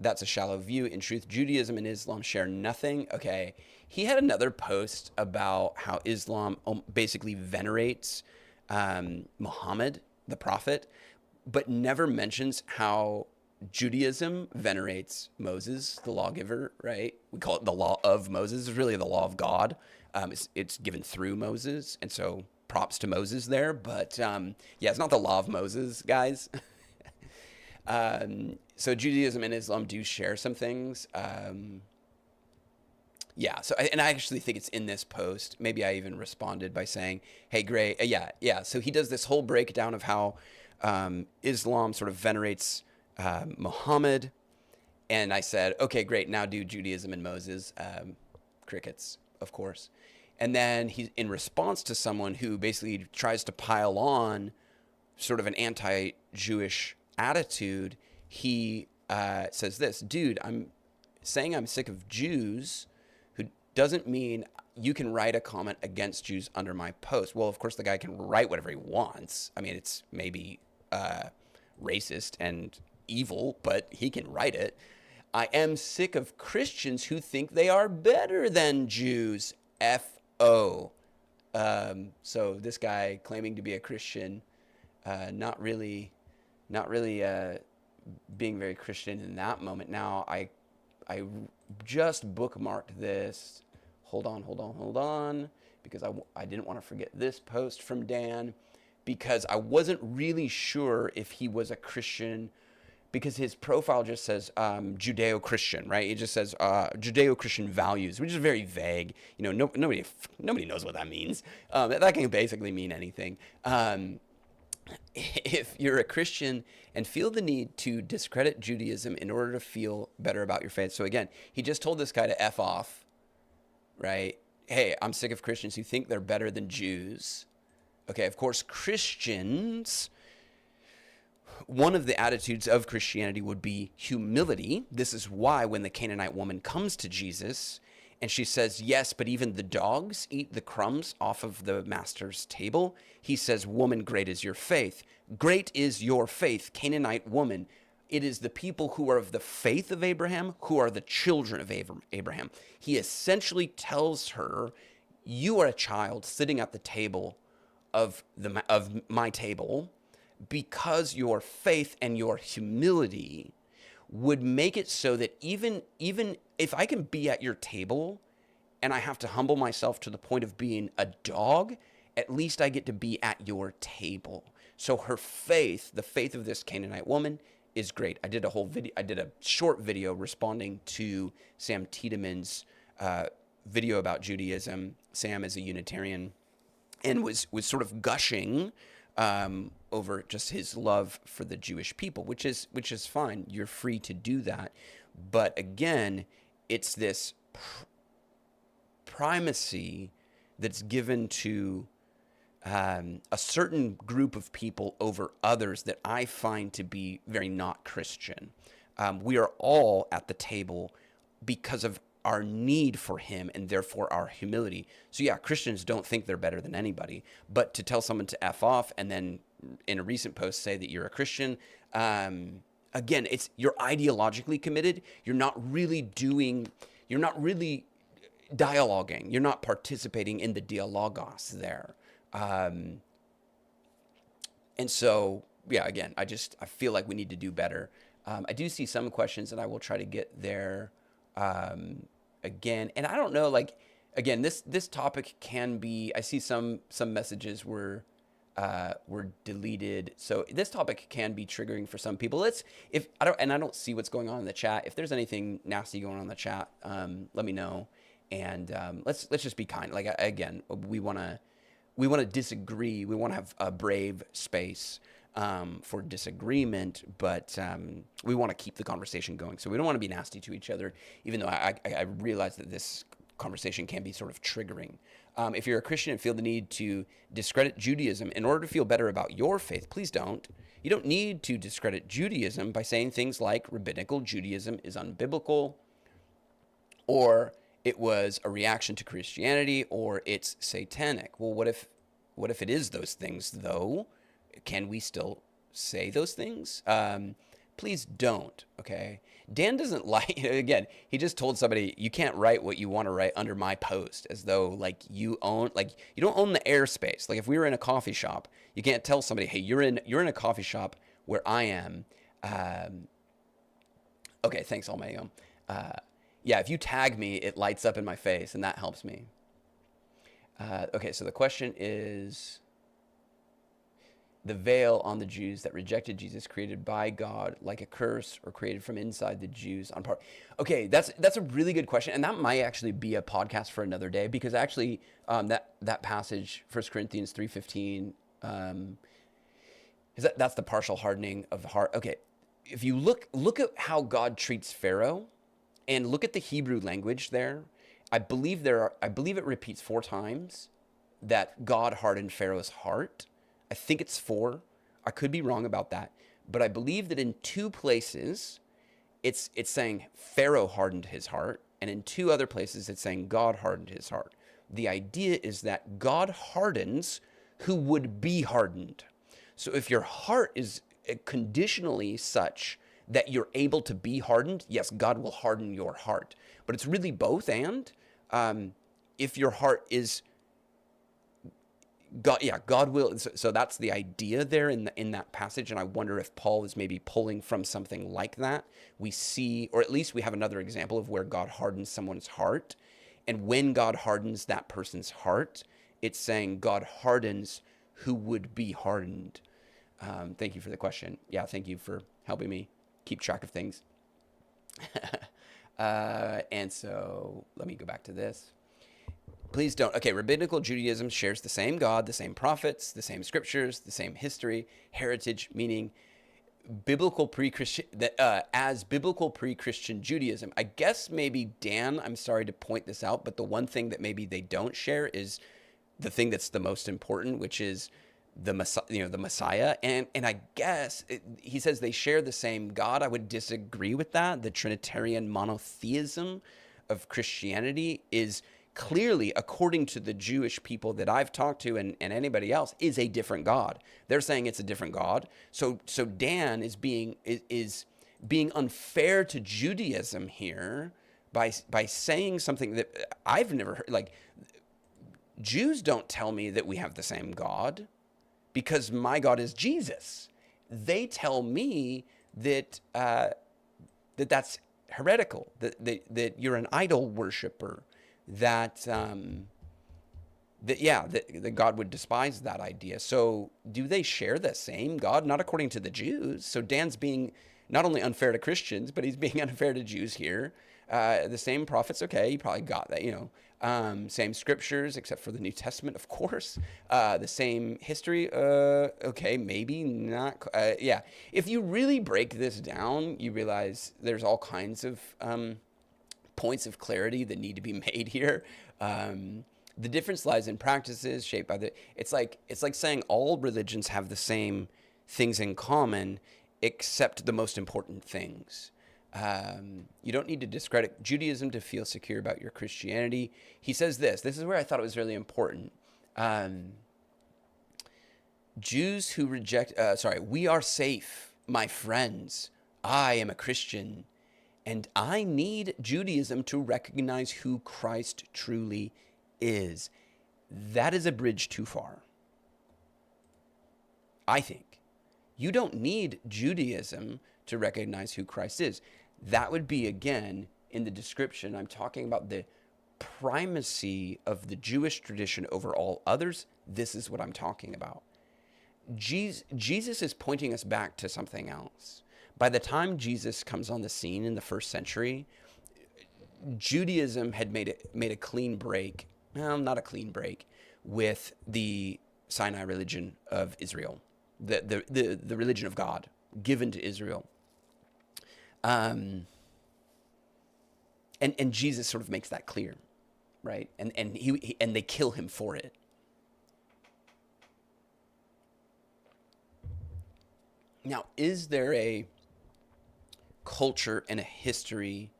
That's a shallow view. In truth, Judaism and Islam share nothing. Okay. He had another post about how Islam basically venerates Muhammad, the prophet, but never mentions how Judaism venerates Moses, the lawgiver, right? We call it the law of Moses. It's really the law of God. It's given through Moses. And so props to Moses there. But yeah, it's not the law of Moses, guys. So Judaism and Islam do share some things. Yeah. So, and I actually think it's in this post. Maybe I even responded by saying, hey, great. Yeah. So he does this whole breakdown of how Islam sort of venerates Muhammad. And I said, okay, great. Now do Judaism and Moses. Crickets, of course. And then he's in response to someone who basically tries to pile on sort of an anti-Jewish attitude. He says this, dude, I'm saying I'm sick of Jews, who doesn't mean you can write a comment against Jews under my post. Well, of course, the guy can write whatever he wants. I mean, it's maybe racist and evil, but he can write it. I am sick of Christians who think they are better than Jews. F-O. So this guy claiming to be a Christian, not really being very Christian in that moment. Now, I just bookmarked this. Hold on, because I didn't want to forget this post from Dan, because I wasn't really sure if he was a Christian, because his profile just says Judeo-Christian, right? It just says Judeo-Christian values, which is very vague. You know, nobody knows what that means. That can basically mean anything. If you're a Christian and feel the need to discredit Judaism in order to feel better about your faith. So again, he just told this guy to F off, right? Hey, I'm sick of Christians who think they're better than Jews. Okay, of course, Christians, one of the attitudes of Christianity would be humility. This is why when the Canaanite woman comes to Jesus and she says, yes, but even the dogs eat the crumbs off of the master's table, he says, woman, great is your faith. Great is your faith, Canaanite woman. It is the people who are of the faith of Abraham who are the children of Abraham. He essentially tells her, you are a child sitting at the table of my table, because your faith and your humility would make it so that even if I can be at your table and I have to humble myself to the point of being a dog, at least I get to be at your table. So her faith, the faith of this Canaanite woman, is great. I did a short video responding to Sam Tiedemann's video about Judaism. Sam is a Unitarian and was sort of gushing over just his love for the Jewish people, which is fine. You're free to do that. But again, it's this primacy that's given to a certain group of people over others that I find to be very not Christian. We are all at the table because of our need for him and therefore our humility. So yeah, Christians don't think they're better than anybody, but to tell someone to F off and then in a recent post say that you're a Christian, again, you're ideologically committed. You're not really dialoguing. You're not participating in the dialogos there. And so, yeah, again, I feel like we need to do better. I do see some questions and I will try to get there again. And I don't know, like, again, this topic can be, I see some messages were deleted. So this topic can be triggering for some people. I don't see what's going on in the chat. If there's anything nasty going on in the chat, let me know. And let's just be kind. Like, again, we want to disagree. We want to have a brave space for disagreement, but we want to keep the conversation going. So we don't want to be nasty to each other, even though I realize that this conversation can be sort of triggering. If you're a Christian and feel the need to discredit Judaism in order to feel better about your faith, please don't. You don't need to discredit Judaism by saying things like rabbinical Judaism is unbiblical, or it was a reaction to Christianity, or it's satanic. Well, what if it is those things, though? Can we still say those things? Please don't, okay? Dan doesn't like, again, he just told somebody, you can't write what you want to write under my post, as though like you don't own the airspace. Like if we were in a coffee shop, you can't tell somebody, hey, you're in a coffee shop where I am. Okay, thanks, Almighty. Yeah, if you tag me, it lights up in my face, and that helps me. Okay, so the question is, the veil on the Jews that rejected Jesus created by God like a curse, or created from inside the Jews on part. Okay, that's a really good question, and that might actually be a podcast for another day, because actually that passage, 1 Corinthians 3:15, that's the partial hardening of the heart. Okay, if you look at how God treats Pharaoh, and look at the Hebrew language there, I believe it repeats 4 times that God hardened Pharaoh's heart. I think it's 4. I could be wrong about that. But I believe that in 2 places, it's saying Pharaoh hardened his heart. And in 2 other places, it's saying God hardened his heart. The idea is that God hardens who would be hardened. So if your heart is conditionally such that you're able to be hardened, yes, God will harden your heart. But it's really both and. If your heart is God, yeah, God will. So that's the idea there in that passage, and I wonder if Paul is maybe pulling from something like that. We see, or at least we have another example of where God hardens someone's heart, and when God hardens that person's heart, it's saying God hardens who would be hardened. Thank you for the question. Yeah, thank you for helping me keep track of things. And so let me go back to this. Please don't. Okay, rabbinical Judaism shares the same God, the same prophets, the same scriptures, the same history, heritage, meaning biblical pre-Christian, as biblical pre-Christian Judaism. I guess maybe, Dan, I'm sorry to point this out, but the one thing that maybe they don't share is the thing that's the most important, which is the Messiah. And I guess he says they share the same God. I would disagree with that. The Trinitarian monotheism of Christianity is clearly, according to the Jewish people that I've talked to and anybody else, is a different God. They're saying it's a different God. So Dan is being unfair to Judaism here by saying something that I've never heard. Like, Jews don't tell me that we have the same God because my God is Jesus. They tell me that that's heretical, that you're an idol worshiper. That God would despise that idea. So do they share the same God? Not according to the Jews. So Dan's being not only unfair to Christians, but he's being unfair to Jews here. The same prophets, okay, you probably got that, same scriptures, except for the New Testament, of course. The same history, okay, maybe not. Yeah, if you really break this down, you realize there's all kinds of points of clarity that need to be made here. The difference lies in practices shaped by it's like saying all religions have the same things in common, except the most important things. You don't need to discredit Judaism to feel secure about your Christianity. He says this is where I thought it was really important. Jews who reject, we are safe, my friends. I am a Christian. And I need Judaism to recognize who Christ truly is. That is a bridge too far, I think. You don't need Judaism to recognize who Christ is. That would be, again, in the description, I'm talking about the primacy of the Jewish tradition over all others. This is what I'm talking about. Jesus is pointing us back to something else. By the time Jesus comes on the scene in the 1st century, Judaism had made a clean break, not a clean break, with the Sinai religion of Israel, the religion of God given to Israel. And Jesus sort of makes that clear. right? And they kill him for it. Now, is there a culture and a history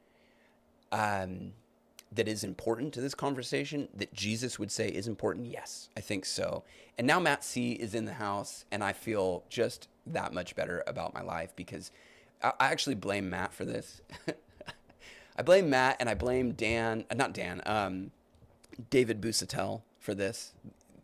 that is important to this conversation that Jesus would say is important? Yes, I think so. And now Matt C. is in the house, and I feel just that much better about my life because I actually blame Matt for this. I blame Matt and I blame David Busatel for this.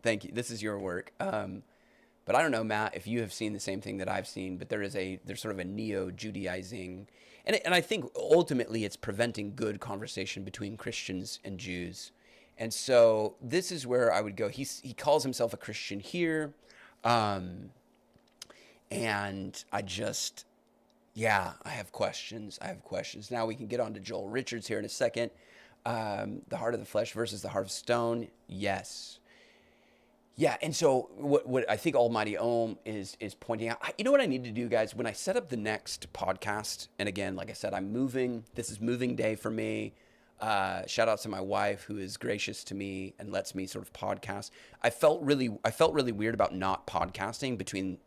Thank you. This is your work. But I don't know, Matt, if you have seen the same thing that I've seen, but there's sort of a neo-Judaizing, and I think ultimately it's preventing good conversation between Christians and Jews. And so this is where I would go. He calls himself a Christian here, and I have questions. Now we can get on to Joel Richards here in a second. The heart of the flesh versus the heart of stone. Yes. Yeah, and so what I think Almighty Om is pointing out, you know what I need to do, guys? When I set up the next podcast, and again, like I said, I'm moving. This is moving day for me. Shout out to my wife who is gracious to me and lets me sort of podcast. I felt really weird about not podcasting between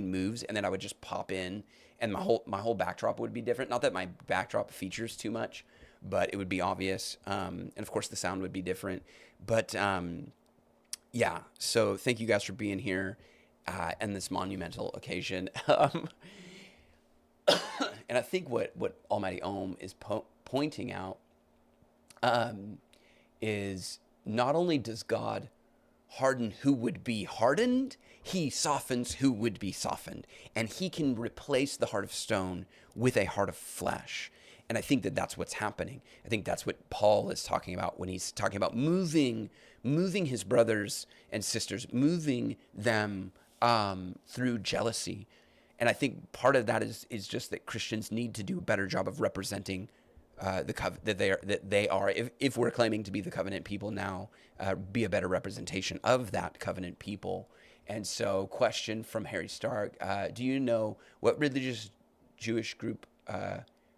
moves, and then I would just pop in, and my whole backdrop would be different. Not that my backdrop features too much, but it would be obvious, and of course the sound would be different. But yeah, so thank you guys for being here and this monumental occasion. And I think what Almighty Om is pointing out is not only does God harden who would be hardened, he softens who would be softened. And he can replace the heart of stone with a heart of flesh. And I think that that's what's happening. I think that's what Paul is talking about when he's talking about moving his brothers and sisters, moving them through jealousy. And I think part of that is just that Christians need to do a better job of representing that they are if we're claiming to be the covenant people now, be a better representation of that covenant people. And so, question from Harry Stark: do you know what religious Jewish group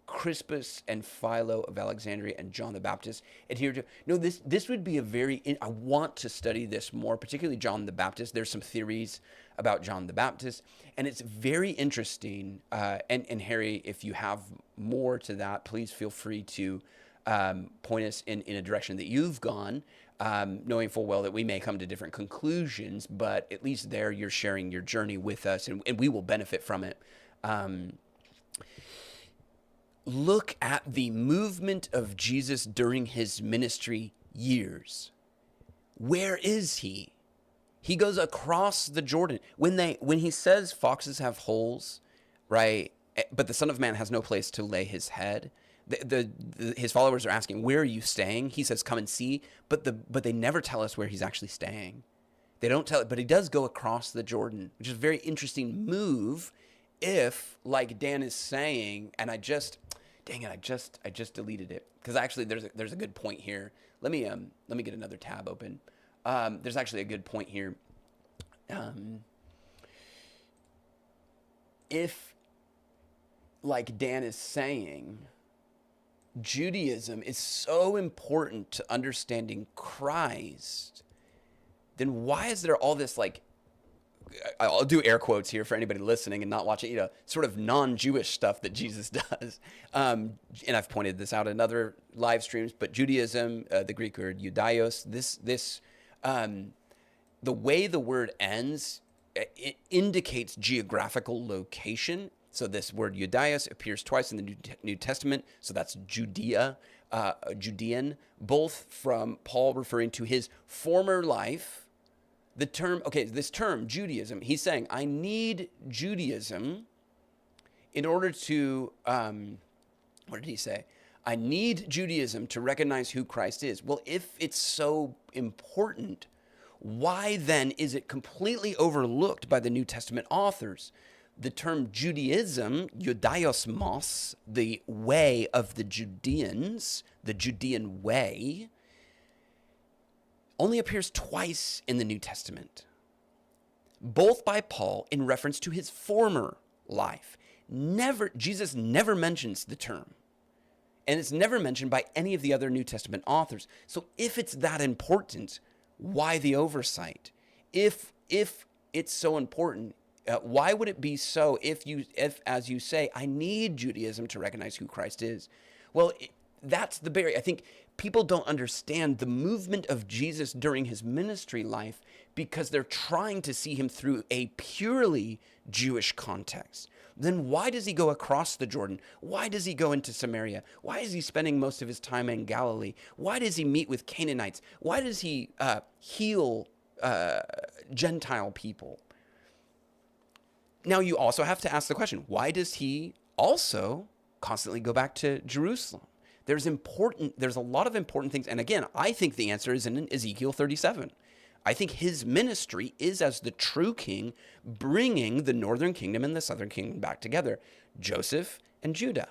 Crispus and Philo of Alexandria and John the Baptist adhere to? No, this would be I want to study this more, particularly John the Baptist. There's some theories about John the Baptist, and it's very interesting. And Harry, if you have more to that, please feel free to point us in a direction that you've gone, knowing full well that we may come to different conclusions, but at least there you're sharing your journey with us, and we will benefit from it. Look at the movement of Jesus during his ministry years. Where is he? He goes across the Jordan. When he says foxes have holes, right? But the Son of Man has no place to lay his head. His followers are asking, "Where are you staying?" He says, "Come and see." But they never tell us where he's actually staying. They don't tell it, but he does go across the Jordan, which is a very interesting move. If, like Dan is saying, and I just deleted it because actually there's a good point here. Let me get another tab open. There's actually a good point here. If, like Dan is saying, Judaism is so important to understanding Christ, then why is there all this, like, I'll do air quotes here for anybody listening and not watching, sort of non-Jewish stuff that Jesus does. And I've pointed this out in other live streams, but Judaism, the Greek word Judaios, the way the word ends, it indicates geographical location. So this word Judaios appears twice in the New Testament. So that's Judea, Judean, both from Paul referring to his former life. This term, Judaism, he's saying, I need Judaism in order to, what did he say? I need Judaism to recognize who Christ is. Well, if it's so important, why then is it completely overlooked by the New Testament authors? The term Judaism, Judaiosmos, the way of the Judeans, the Judean way, only appears twice in the New Testament, both by Paul in reference to his former life. Jesus never mentions the term. And it's never mentioned by any of the other New Testament authors. So if it's that important, why the oversight? If it's so important, why would it be so if, as you say, I need Judaism to recognize who Christ is? Well, that's the barrier. I think people don't understand the movement of Jesus during his ministry life because they're trying to see him through a purely Jewish context. Then why does he go across the Jordan? Why does he go into Samaria? Why is he spending most of his time in Galilee? Why does he meet with Canaanites? Why does he heal Gentile people? Now you also have to ask the question, why does he also constantly go back to Jerusalem? There's a lot of important things. And again, I think the answer is in Ezekiel 37. I think his ministry is as the true king, bringing the northern kingdom and the southern kingdom back together, Joseph and Judah.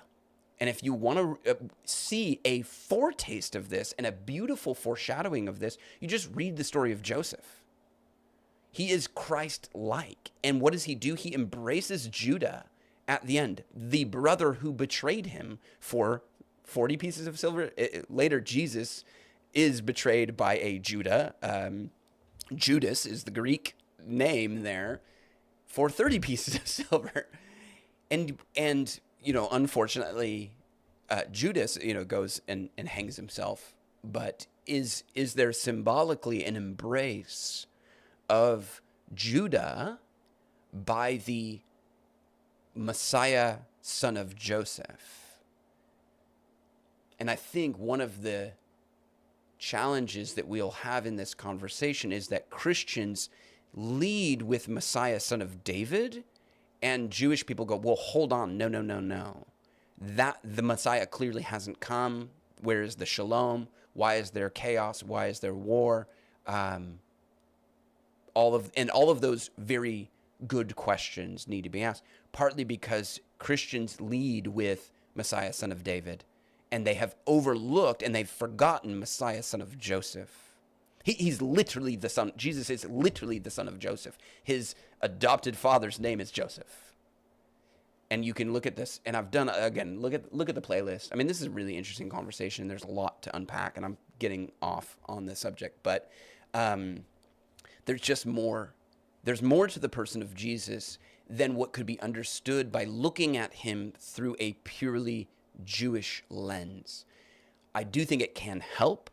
And if you want to see a foretaste of this and a beautiful foreshadowing of this, you just read the story of Joseph. He is Christ-like. And what does he do? He embraces Judah at the end, the brother who betrayed him for 40 pieces of silver. Later, Jesus is betrayed by a Judah. Judas is the Greek name there for 30 pieces of silver. And unfortunately, Judas, goes and hangs himself. But is there symbolically an embrace of Judah by the Messiah, son of Joseph? And I think one of the challenges that we'll have in this conversation is that Christians lead with Messiah, son of David, and Jewish people go, well, hold on, no. That the Messiah clearly hasn't come. Where is the shalom? Why is there chaos? Why is there war? All of those very good questions need to be asked, partly because Christians lead with Messiah, son of David, and they have overlooked and they've forgotten Messiah, son of Joseph. He's literally the son. Jesus is literally the son of Joseph. His adopted father's name is Joseph. And you can look at this, and I've done, again, look at the playlist. I mean, this is a really interesting conversation. There's a lot to unpack, and I'm getting off on this subject, but there's just more. There's more to the person of Jesus than what could be understood by looking at him through a purely Jewish lens. I do think it can help,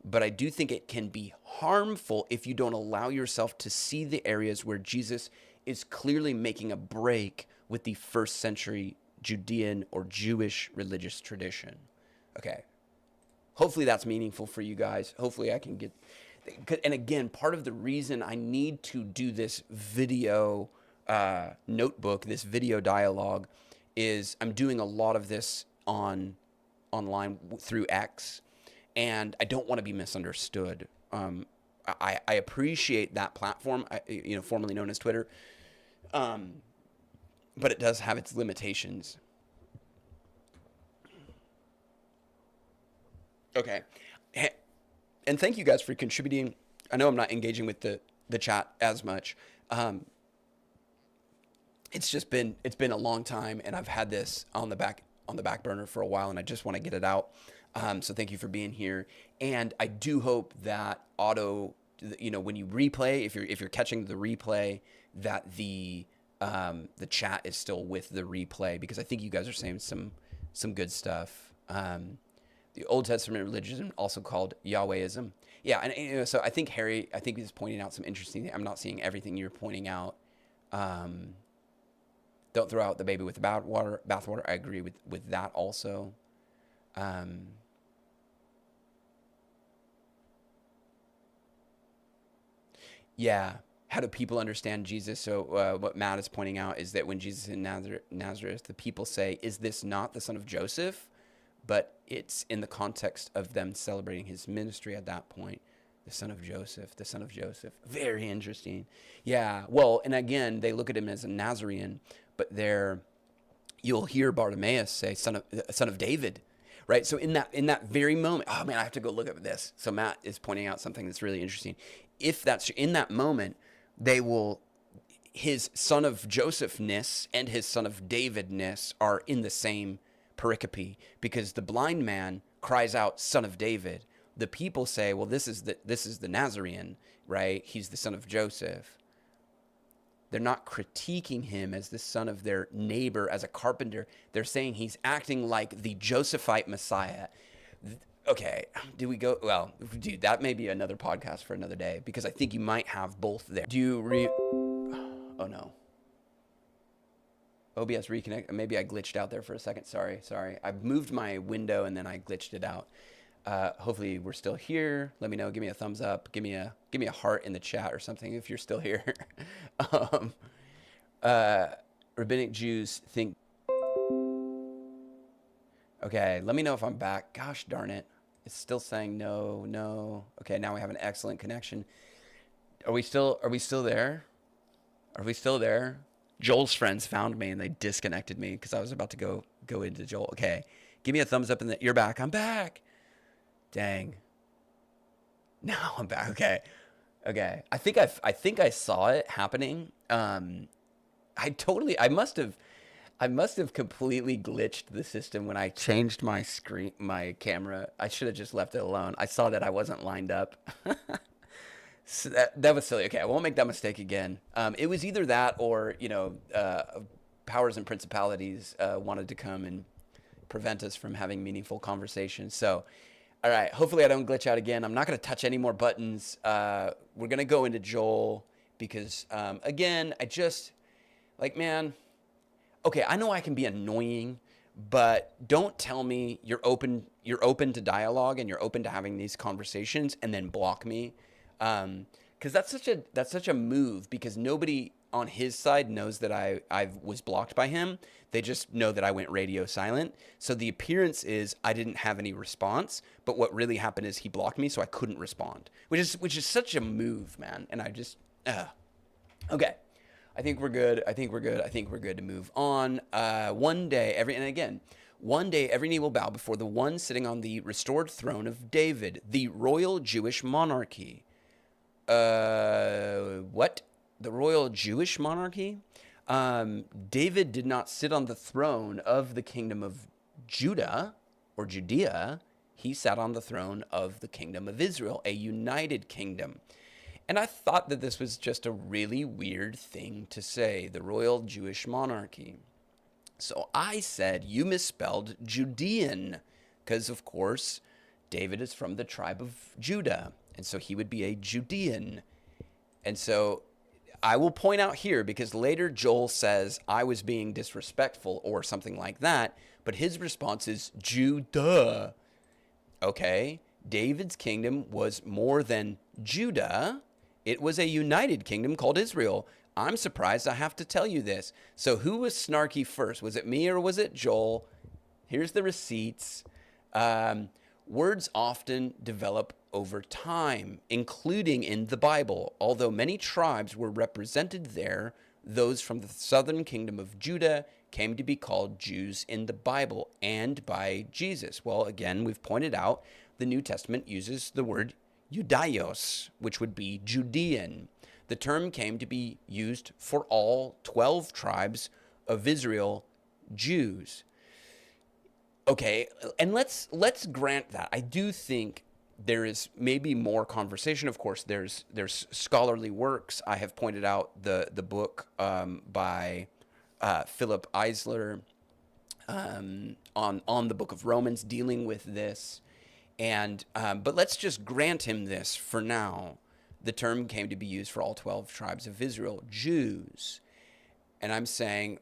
but I do think it can be harmful if you don't allow yourself to see the areas where Jesus is clearly making a break with the first century Judean or Jewish religious tradition. Okay. Hopefully that's meaningful for you guys. Hopefully I can get... And again, part of the reason I need to do this video notebook, this video dialogue, is I'm doing a lot of this online through X, and I don't want to be misunderstood. I appreciate that platform, formerly known as Twitter, but it does have its limitations. Okay. And thank you guys for contributing. I know I'm not engaging with the chat as much. It's been a long time, and I've had this on the back burner for a while, and I just want to get it out. So thank you for being here. And I do hope that when you replay, if you're catching the replay, that the chat is still with the replay, because I think you guys are saying some good stuff. The Old Testament religion, also called Yahwehism. Yeah, and so I think Harry, he's pointing out some interesting. I'm not seeing everything you're pointing out. Don't throw out the baby with the bathwater. I agree with that also. Yeah. How do people understand Jesus? So what Matt is pointing out is that when Jesus is in Nazareth, the people say, "Is this not the son of Joseph?" But it's in the context of them celebrating his ministry at that point. The son of Joseph, the son of Joseph. Very interesting. Yeah. Well, and again, they look at him as a Nazarene, but you'll hear Bartimaeus say, son of David, right? So in that very moment, oh man, I have to go look at this. So Matt is pointing out something that's really interesting. If that's in that moment, his son of Josephness and his son of Davidness are in the same pericope, because the blind man cries out, "Son of David." The people say, well, this is the Nazarene, right? He's the son of Joseph. They're not critiquing him as the son of their neighbor, as a carpenter. They're saying he's acting like the Josephite Messiah. Okay, do we go? Well, dude, that may be another podcast for another day, because I think you might have both there. Oh no. OBS reconnect. Maybe I glitched out there for a second. Sorry. I moved my window and then I glitched it out. Hopefully we're still here. Let me know. Give me a thumbs up. Give me a heart in the chat or something if you're still here. Rabbinic Jews think. Okay, let me know if I'm back. Gosh darn it. It's still saying no. Okay, now we have an excellent connection. Are we still there? Are we still there? Joel's friends found me and they disconnected me because I was about to go into Joel. Okay. Give me a thumbs up in the you're back. I'm back. Dang. Now I'm back. Okay. I think I saw it happening. I must have completely glitched the system when I changed my camera. I should have just left it alone. I saw that I wasn't lined up. So that was silly. Okay, I won't make that mistake again. It was either that or, powers and principalities wanted to come and prevent us from having meaningful conversations. So, all right, hopefully I don't glitch out again. I'm not going to touch any more buttons. We're going to go into Joel because, again, I just, man, okay, I know I can be annoying, but don't tell me you're open to dialogue and you're open to having these conversations and then block me. Because that's such a move, because nobody on his side knows that I was blocked by him. They just know that I went radio silent. So the appearance is I didn't have any response, but what really happened is he blocked me, so I couldn't respond, which is such a move, man. And I just, okay. I think we're good to move on. One day every knee will bow before the one sitting on the restored throne of David, the royal Jewish monarchy. What? The royal Jewish monarchy? David did not sit on the throne of the kingdom of Judah or Judea. He sat on the throne of the kingdom of Israel, a united kingdom. And I thought that this was just a really weird thing to say, the royal Jewish monarchy. So I said, you misspelled Judean, because of course, David is from the tribe of Judah. And so he would be a Judean. And so I will point out here, because later Joel says I was being disrespectful or something like that, but his response is Judah. Okay, David's kingdom was more than Judah. It was a united kingdom called Israel. I'm surprised I have to tell you this. So who was snarky first? Was it me or was it Joel? Here's the receipts. Words often develop over time, including in the Bible. Although many tribes were represented there, those from the southern kingdom of Judah came to be called Jews in the Bible and by Jesus. Well, again, we've pointed out the New Testament uses the word Judaios, which would be Judean. The term came to be used for all 12 tribes of Israel, Jews. Okay, and let's grant that. I do think there is maybe more conversation. Of course, there's scholarly works. I have pointed out the book by Philip Eisler on the book of Romans dealing with this. And but let's just grant him this for now. The term came to be used for all 12 tribes of Israel, Jews. And I'm saying,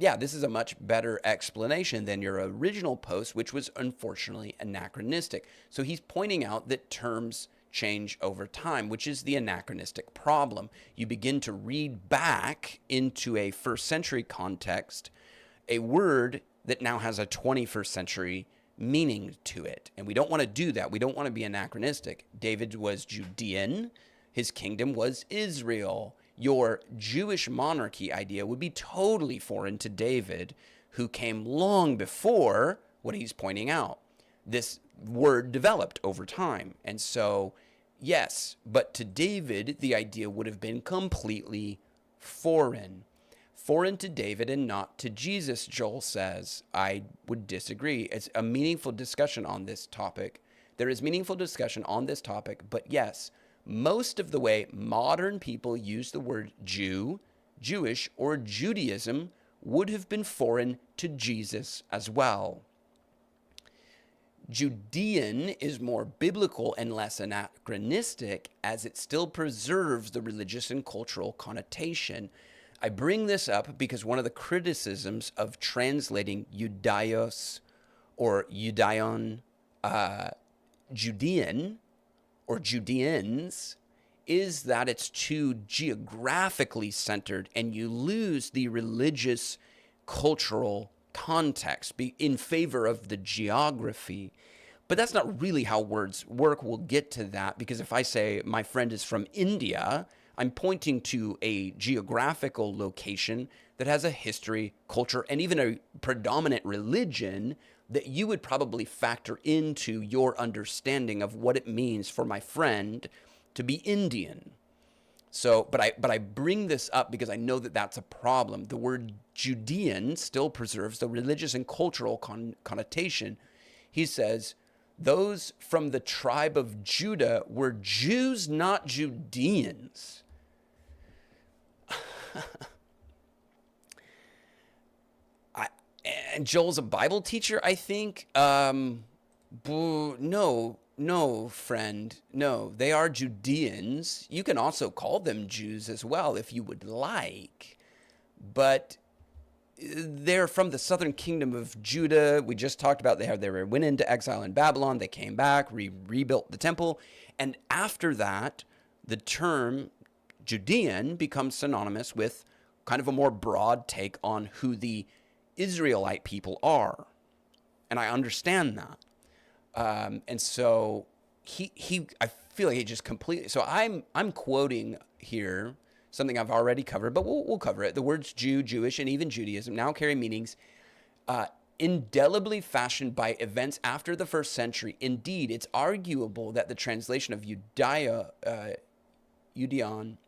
this is a much better explanation than your original post, which was unfortunately anachronistic. So he's pointing out that terms change over time, which is the anachronistic problem. You begin to read back into a first century context a word that now has a 21st century meaning to it. And we don't want to do that. We don't want to be anachronistic. David was Judean. His kingdom was Israel. Your Jewish monarchy idea would be totally foreign to David, who came long before what he's pointing out. This word developed over time. And so, yes, but to David, the idea would have been completely foreign. foreign to David and not to Jesus, Joel says. I would disagree. It's a meaningful discussion on this topic. There is meaningful discussion on this topic, but yes, most of the way modern people use the word Jew, Jewish, or Judaism would have been foreign to Jesus as well. Judean is more biblical and less anachronistic, as it still preserves the religious and cultural connotation. I bring this up because one of the criticisms of translating Judaios or Judaion, Judean or Judeans, is that it's too geographically centered and you lose the religious cultural context in favor of the geography. But that's not really how words work. We'll get to that, because if I say my friend is from India, I'm pointing to a geographical location that has a history, culture, and even a predominant religion that you would probably factor into your understanding of what it means for my friend to be Indian. So, but I bring this up because I know that that's a problem. The word Judean still preserves the religious and cultural connotation. He says, those from the tribe of Judah were Jews, not Judeans. And Joel's a Bible teacher, I think. No, friend. No, they are Judeans. You can also call them Jews as well if you would like. But they're from the southern kingdom of Judah. We just talked about they went into exile in Babylon. They came back, rebuilt the temple. And after that, the term Judean becomes synonymous with kind of a more broad take on who the Israelite people are. And I understand that. And so I feel like he just completely, so I'm quoting here something I've already covered, but we'll cover it. The words Jew, Jewish, and even Judaism now carry meanings, indelibly fashioned by events after the first century. Indeed, it's arguable that the translation of Judeon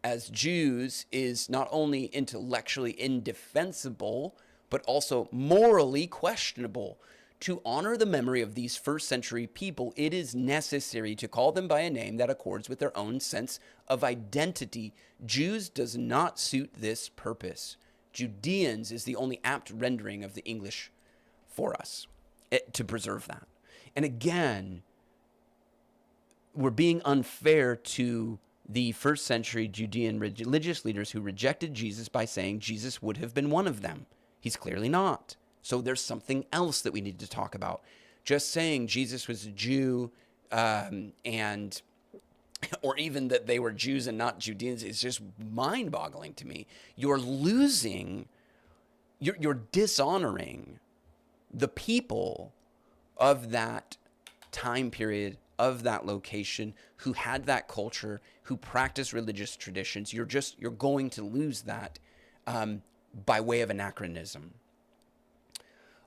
as Jews is not only intellectually indefensible, but also morally questionable. To honor the memory of these first century people, it is necessary to call them by a name that accords with their own sense of identity. Jews does not suit this purpose. Judeans is the only apt rendering of the English for us to preserve that. And again, we're being unfair to the first century Judean religious leaders who rejected Jesus by saying Jesus would have been one of them. He's clearly not. So there's something else that we need to talk about. Just saying Jesus was a Jew or even that they were Jews and not Judeans is just mind-boggling to me. You're dishonoring the people of that time period, of that location, who had that culture, who practiced religious traditions. You're going to lose that by way of anachronism.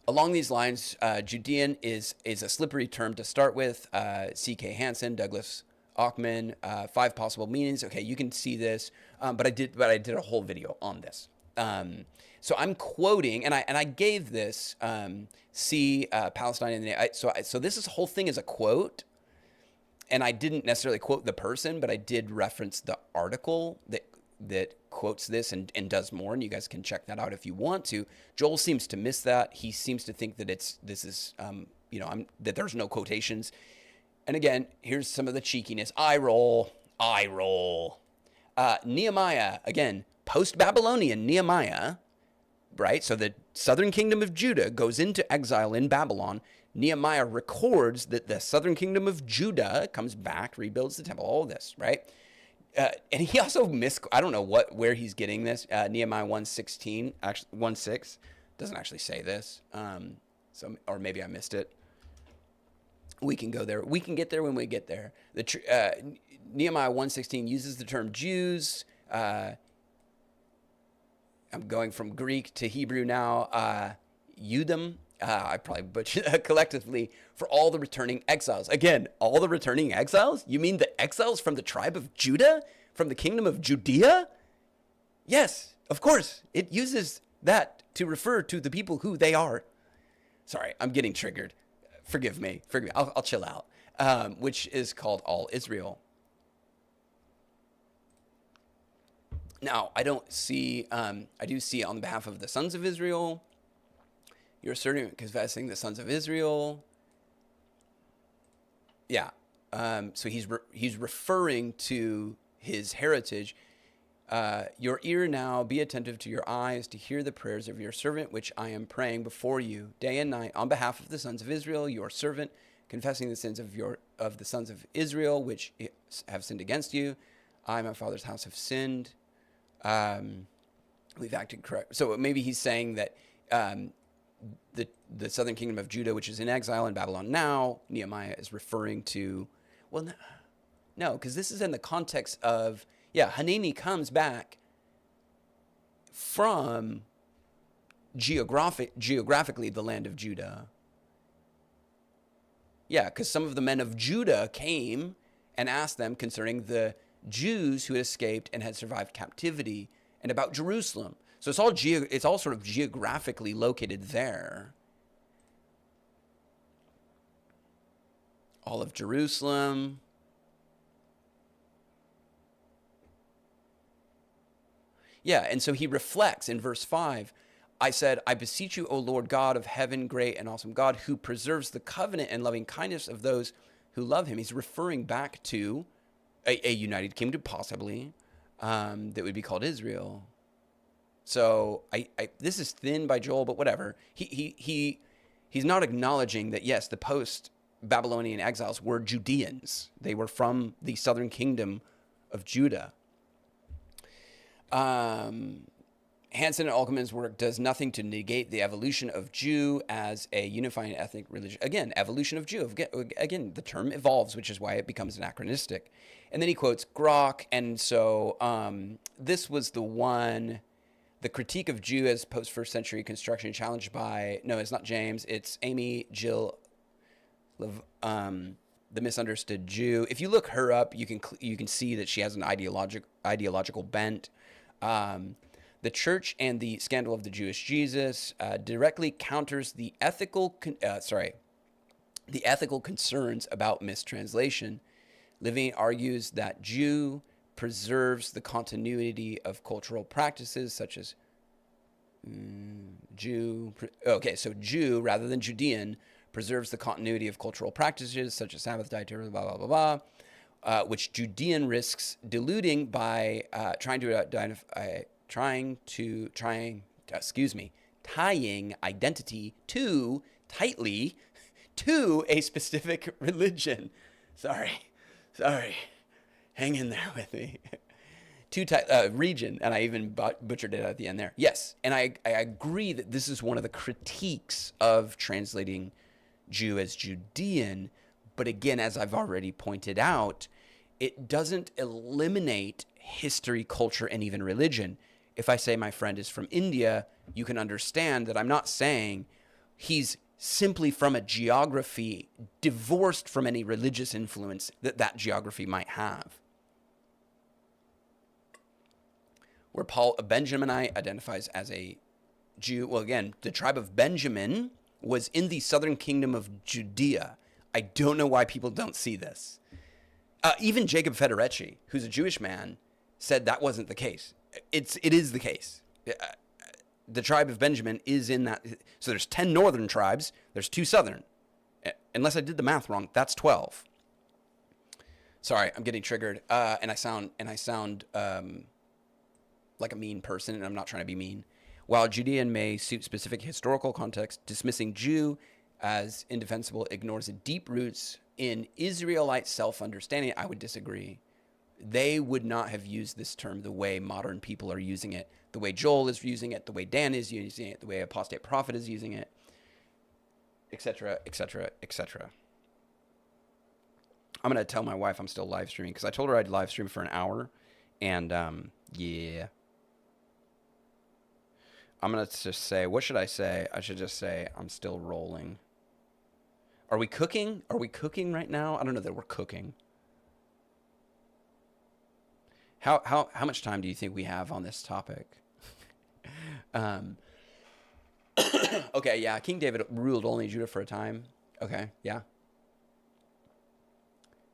Along these lines, Judean is a slippery term to start with. C.K. Hansen, Douglas Auckman, 5 possible meanings. Okay, you can see this, but I did a whole video on this. So I'm quoting, and I gave this Palestine in the so this whole thing is a quote, and I didn't necessarily quote the person, but I did reference the article that quotes this and does more, and you guys can check that out if you want to. Joel seems to miss that. He seems to think that that there's no quotations. And again, here's some of the cheekiness. Eye roll. Nehemiah, again, post-Babylonian Nehemiah, right? So the southern kingdom of Judah goes into exile in Babylon. Nehemiah records that the southern kingdom of Judah comes back, rebuilds the temple, all this, right? And he also I don't know where he's getting this. Nehemiah 1:16, actually 1:6 doesn't actually say this. Or maybe I missed it. We can go there. We can get there when we get there. Nehemiah 1:16 uses the term Jews. I'm going from Greek to Hebrew now. Judim. I probably butchered that collectively for all the returning exiles. Again, all the returning exiles? You mean the exiles from the tribe of Judah? From the kingdom of Judea? Yes. Of course, it uses that to refer to the people who they are. Sorry, I'm getting triggered. Forgive me. I'll chill out. Which is called all Israel. Now, I do see on behalf of the sons of Israel, you're asserting, confessing the sons of Israel. Yeah. So he's referring to his heritage. Your ear now, be attentive to your eyes to hear the prayers of your servant, which I am praying before you day and night on behalf of the sons of Israel, your servant, confessing the sins of the sons of Israel, which have sinned against you. I, my father's house, have sinned. We've acted correct. So maybe he's saying that the southern kingdom of Judah, which is in exile in Babylon now, Nehemiah is referring to, well, no, because this is in the context of, Hanani comes back from geographically the land of Judah. Yeah, because some of the men of Judah came and asked them concerning the Jews who had escaped and had survived captivity, and about Jerusalem. So it's all sort of geographically located there. All of Jerusalem. Yeah, and so he reflects in verse 5. I said, I beseech you, O Lord God of heaven, great and awesome God, who preserves the covenant and loving kindness of those who love him. He's referring back to a united kingdom, possibly, that would be called Israel. So this is thin by Joel, but whatever. He's not acknowledging that, yes, the post-Babylonian exiles were Judeans. They were from the southern kingdom of Judah. Hansen and Alkman's work does nothing to negate the evolution of Jew as a unifying ethnic religion. Again, evolution of Jew. Again, the term evolves, which is why it becomes anachronistic. And then he quotes Grok. And so this was the critique of Jew as post-first century construction challenged by, no, it's not James. It's Amy Jill, the misunderstood Jew. If you look her up, you can see that she has an ideological bent. The church and the scandal of the Jewish Jesus directly counters the ethical concerns about mistranslation. Living argues that Jew preserves the continuity of cultural practices such as Jew rather than Judean preserves the continuity of cultural practices such as Sabbath, dietary, blah, blah, blah, blah, which Judean risks diluting by tying identity too tightly to a specific religion. Sorry. Hang in there with me. Too tight, region, and I even butchered it at the end there. Yes, and I agree that this is one of the critiques of translating Jew as Judean, but again, as I've already pointed out, it doesn't eliminate history, culture, and even religion. If I say my friend is from India, you can understand that I'm not saying he's simply from a geography divorced from any religious influence that geography might have. Where Paul, a Benjaminite, identifies as a Jew. Well, again, the tribe of Benjamin was in the southern kingdom of Judea. I don't know why people don't see this. Even Jacob Federecci, who's a Jewish man, said that wasn't the case. It is the case. The tribe of Benjamin is in that. So there's 10 northern tribes. There's 2 southern. Unless I did the math wrong, that's 12. Sorry, I'm getting triggered. And I sound like a mean person, and I'm not trying to be mean. While Judean may suit specific historical context, dismissing Jew as indefensible ignores the deep roots in Israelite self-understanding. I would disagree. They would not have used this term the way modern people are using it, the way Joel is using it, the way Dan is using it, the way Apostate Prophet is using it, etc., etc., etc. I'm going to tell my wife I'm still live streaming because I told her I'd live stream for an hour, and yeah. I'm going to just say, what should I say? I should just say I'm still rolling. Are we cooking? Are we cooking right now? I don't know that we're cooking. How much time do you think we have on this topic? Um, okay, yeah, King David ruled only Judah for a time. Okay, yeah.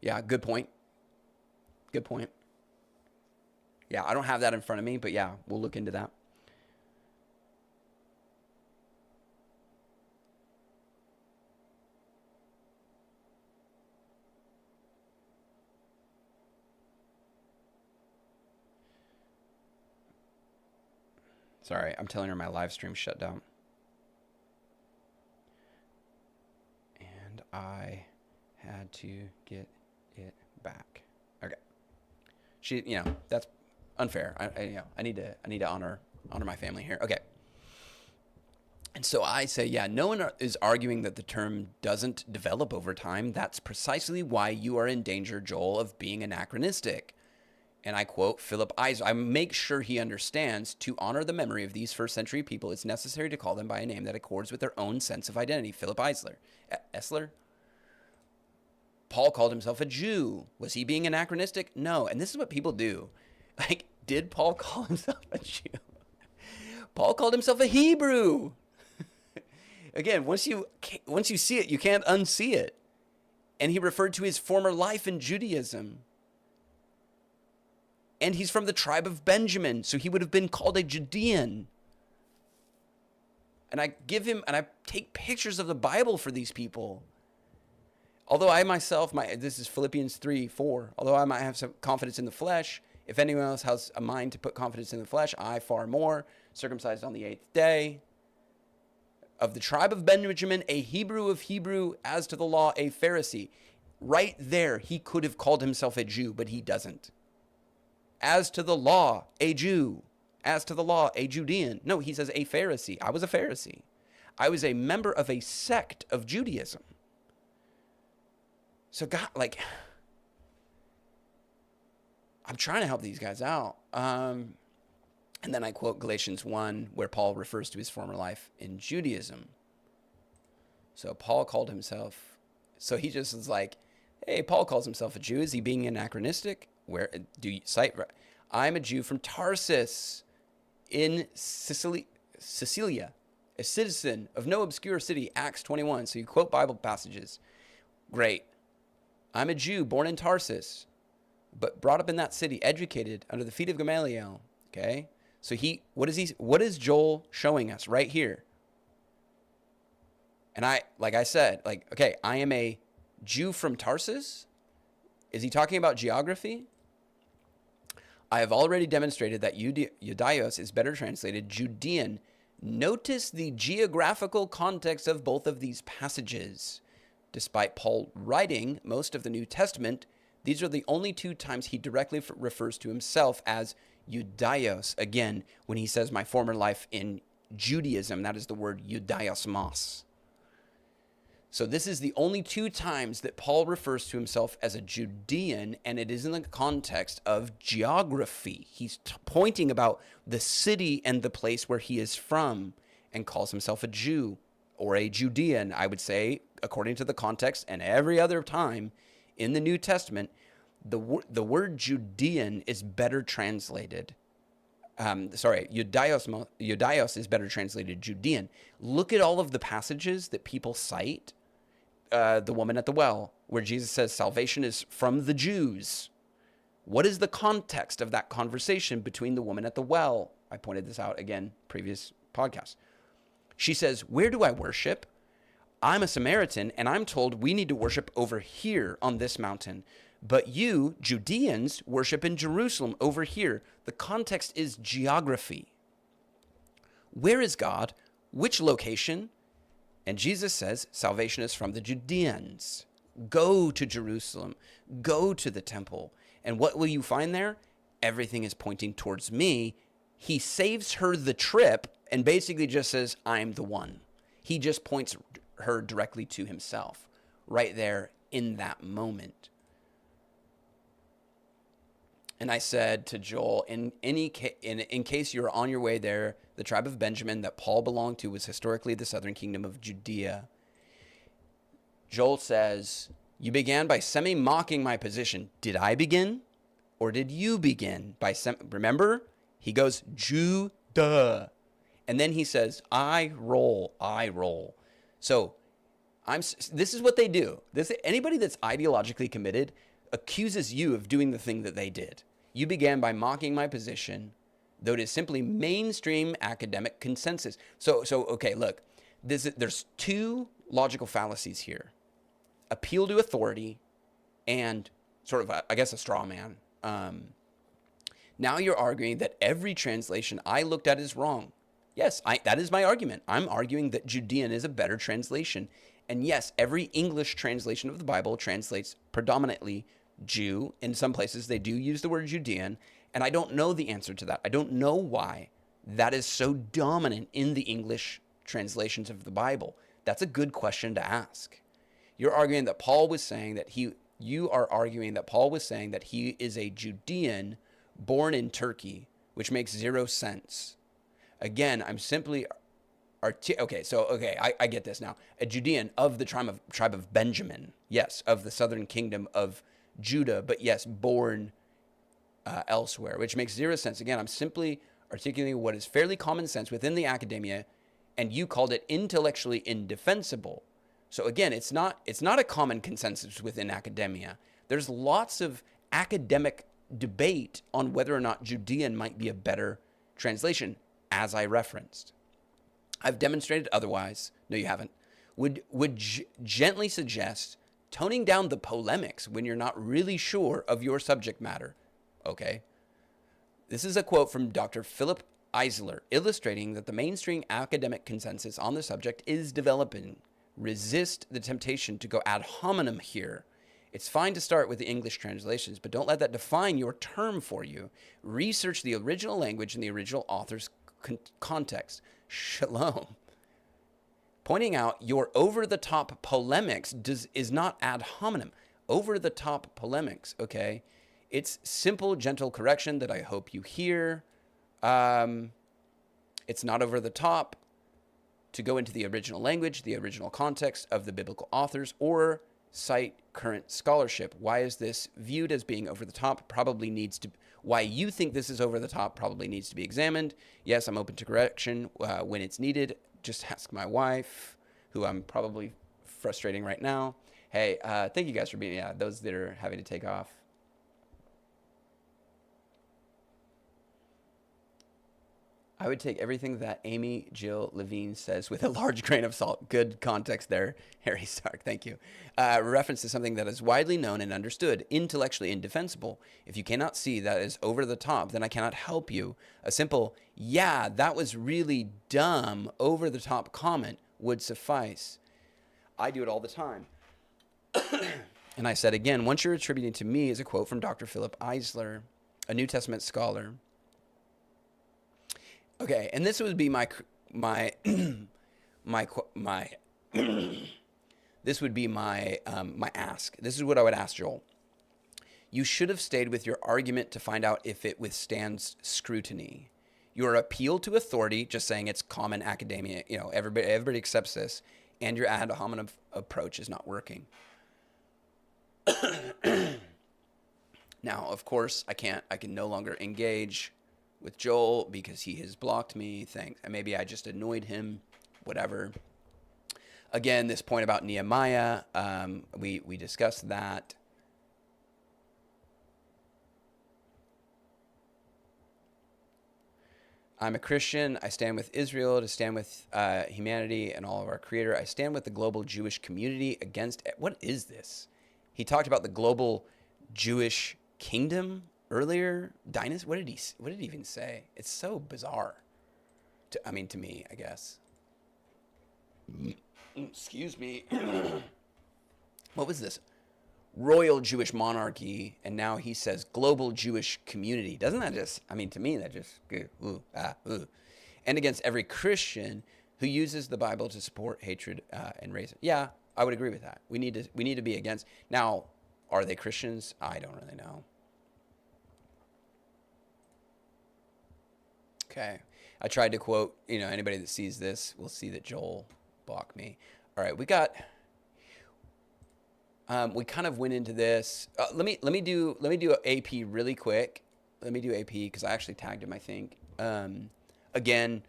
Yeah, good point. Good point. Yeah, I don't have that in front of me, but yeah, we'll look into that. Sorry, I'm telling her my live stream shut down. And I had to get it back. Okay. That's unfair. I need to honor my family here. Okay. And so I say, yeah, no one is arguing that the term doesn't develop over time. That's precisely why you are in danger, Joel, of being anachronistic. And I quote Philip Eisler. I make sure he understands, to honor the memory of these first century people, it's necessary to call them by a name that accords with their own sense of identity. Philip Eisler. Essler? Paul called himself a Jew. Was he being anachronistic? No. And this is what people do. Like, did Paul call himself a Jew? Paul called himself a Hebrew. Again, once you see it, you can't unsee it. And he referred to his former life in Judaism. And he's from the tribe of Benjamin, so he would have been called a Judean. And I take pictures of the Bible for these people. Although I myself, this is Philippians 3:4. Although I might have some confidence in the flesh, if anyone else has a mind to put confidence in the flesh, I far more, circumcised on the 8th day, of the tribe of Benjamin, a Hebrew of Hebrew, as to the law, a Pharisee. Right there, he could have called himself a Jew, but he doesn't. As to the law, a Jew. As to the law, a Judean. No, he says a Pharisee. I was a Pharisee. I was a member of a sect of Judaism. So God, I'm trying to help these guys out. And then I quote Galatians 1, where Paul refers to his former life in Judaism. So Paul called himself, so he just is like, hey, Paul calls himself a Jew. Is he being anachronistic? Where do you cite? I'm a Jew from Tarsus in Sicilia, a citizen of no obscure city, Acts 21. So you quote Bible passages. Great. I'm a Jew born in Tarsus, but brought up in that city, educated under the feet of Gamaliel. Okay. So what is Joel showing us right here? And like I said, okay, I am a Jew from Tarsus. Is he talking about geography? I have already demonstrated that Judaios is better translated Judean. Notice the geographical context of both of these passages. Despite Paul writing most of the New Testament, these are the only two times he directly refers to himself as Judaios. Again, when he says my former life in Judaism, that is the word Judaiosmos. So this is the only two times that Paul refers to himself as a Judean, and it is in the context of geography. He's pointing about the city and the place where he is from and calls himself a Jew or a Judean, I would say, according to the context, and every other time in the New Testament, the word Judean is better translated. Judaios is better translated Judean. Look at all of the passages that people cite. The woman at the well, where Jesus says salvation is from the Jews. What is the context of that conversation between the woman at the well? I pointed this out again, previous podcast. She says, where do I worship? I'm a Samaritan, and I'm told we need to worship over here on this mountain. But you, Judeans, worship in Jerusalem over here. The context is geography. Where is God? Which location? And Jesus says salvation is from the Judeans. Go to Jerusalem. Go to the temple. And what will you find there? Everything is pointing towards me. He saves her the trip and basically just says, I'm the one. He just points her directly to himself right there in that moment. And I said to Joel, in case you're on your way there, the tribe of Benjamin that Paul belonged to was historically the southern kingdom of Judea. Joel says, you began by semi-mocking my position. Did I begin? Or did you begin by remember? He goes, Judah. And then he says, I roll. So this is what they do. Anybody that's ideologically committed accuses you of doing the thing that they did. You began by mocking my position, though it is simply mainstream academic consensus. So okay, look, there's two logical fallacies here: appeal to authority, and sort of, I guess, a straw man. Now you're arguing that every translation I looked at is wrong. Yes, that is my argument. I'm arguing that Judean is a better translation. And yes, every English translation of the Bible translates predominantly Jew. In some places, they do use the word Judean. And I don't know the answer to that. I don't know why that is so dominant in the English translations of the Bible. That's a good question to ask. You're arguing that Paul was saying that you are arguing that Paul was saying that he is a Judean born in Turkey, which makes zero sense. Again, I'm simply I get this now. A Judean of the tribe of Benjamin. Yes, of the southern kingdom of Judah, but yes, born elsewhere, which makes zero sense. Again, I'm simply articulating what is fairly common sense within the academia, and you called it intellectually indefensible. So again, it's not a common consensus within academia. There's lots of academic debate on whether or not Judean might be a better translation, as I referenced. I've demonstrated otherwise. No, you haven't. Would gently suggest toning down the polemics when you're not really sure of your subject matter. Okay. This is a quote from Dr. Philip Eisler, illustrating that the mainstream academic consensus on the subject is developing. Resist the temptation to go ad hominem here. It's fine to start with the English translations, but don't let that define your term for you. Research the original language and the original author's context. Shalom. Pointing out your over-the-top polemics is not ad hominem. Over-the-top polemics, okay? It's simple, gentle correction that I hope you hear. It's not over the top to go into the original language, the original context of the biblical authors, or cite current scholarship. Why is this viewed as being over the top? Why you think this is over the top probably needs to be examined. Yes, I'm open to correction when it's needed. Just ask my wife, who I'm probably frustrating right now. Hey, thank you guys for being, those that are having to take off. I would take everything that Amy Jill Levine says with a large grain of salt. Good context there, Harry Stark. Thank you. Reference to something that is widely known and understood, intellectually indefensible. If you cannot see that is over the top, then I cannot help you. A simple, yeah, that was really dumb, over the top comment would suffice. I do it all the time. And I said again, once you're attributing to me is a quote from Dr. Philip Eisler, a New Testament scholar. Okay, and this would be my this would be my ask. This is what I would ask Joel. You should have stayed with your argument to find out if it withstands scrutiny. Your appeal to authority, just saying it's common academia, everybody accepts this, and your ad hominem approach is not working. Now, of course, I can no longer engage with Joel because he has blocked me. And maybe I just annoyed him, whatever. Again, this point about Nehemiah, we discussed that. I'm a Christian. I stand with Israel to stand with humanity and all of our Creator. I stand with the global Jewish community against... What is this? He talked about the global Jewish kingdom earlier. Dynasty? What did he even say? It's so bizarre. To me, I guess. Excuse me. What was this? Royal Jewish monarchy, and now he says global Jewish community. Doesn't that just, to me, that just, And against every Christian who uses the Bible to support hatred and racism. Yeah, I would agree with that. We need to be against. Now, are they Christians? I don't really know. Okay. I tried to quote, anybody that sees this will see that Joel blocked me. All right, we got... we kind of went into this. Let me do AP really quick. Let me do AP because I actually tagged him, I think. Again,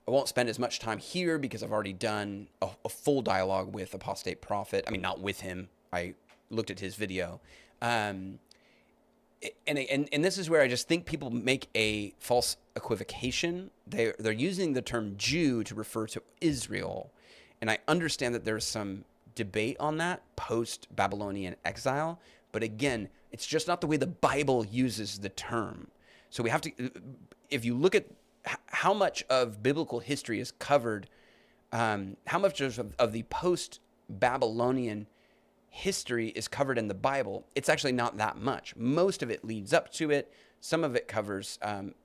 I won't spend as much time here because I've already done a full dialogue with Apostate Prophet. I mean, not with him. I looked at his video. And this is where I just think people make a false equivocation. They're using the term Jew to refer to Israel. And I understand that there's some debate on that post-Babylonian exile. But again, it's just not the way the Bible uses the term. So we have to, if you look at how much of biblical history is covered, how much of the post-Babylonian history is covered in the Bible, it's actually not that much. Most of it leads up to it. Some of it covers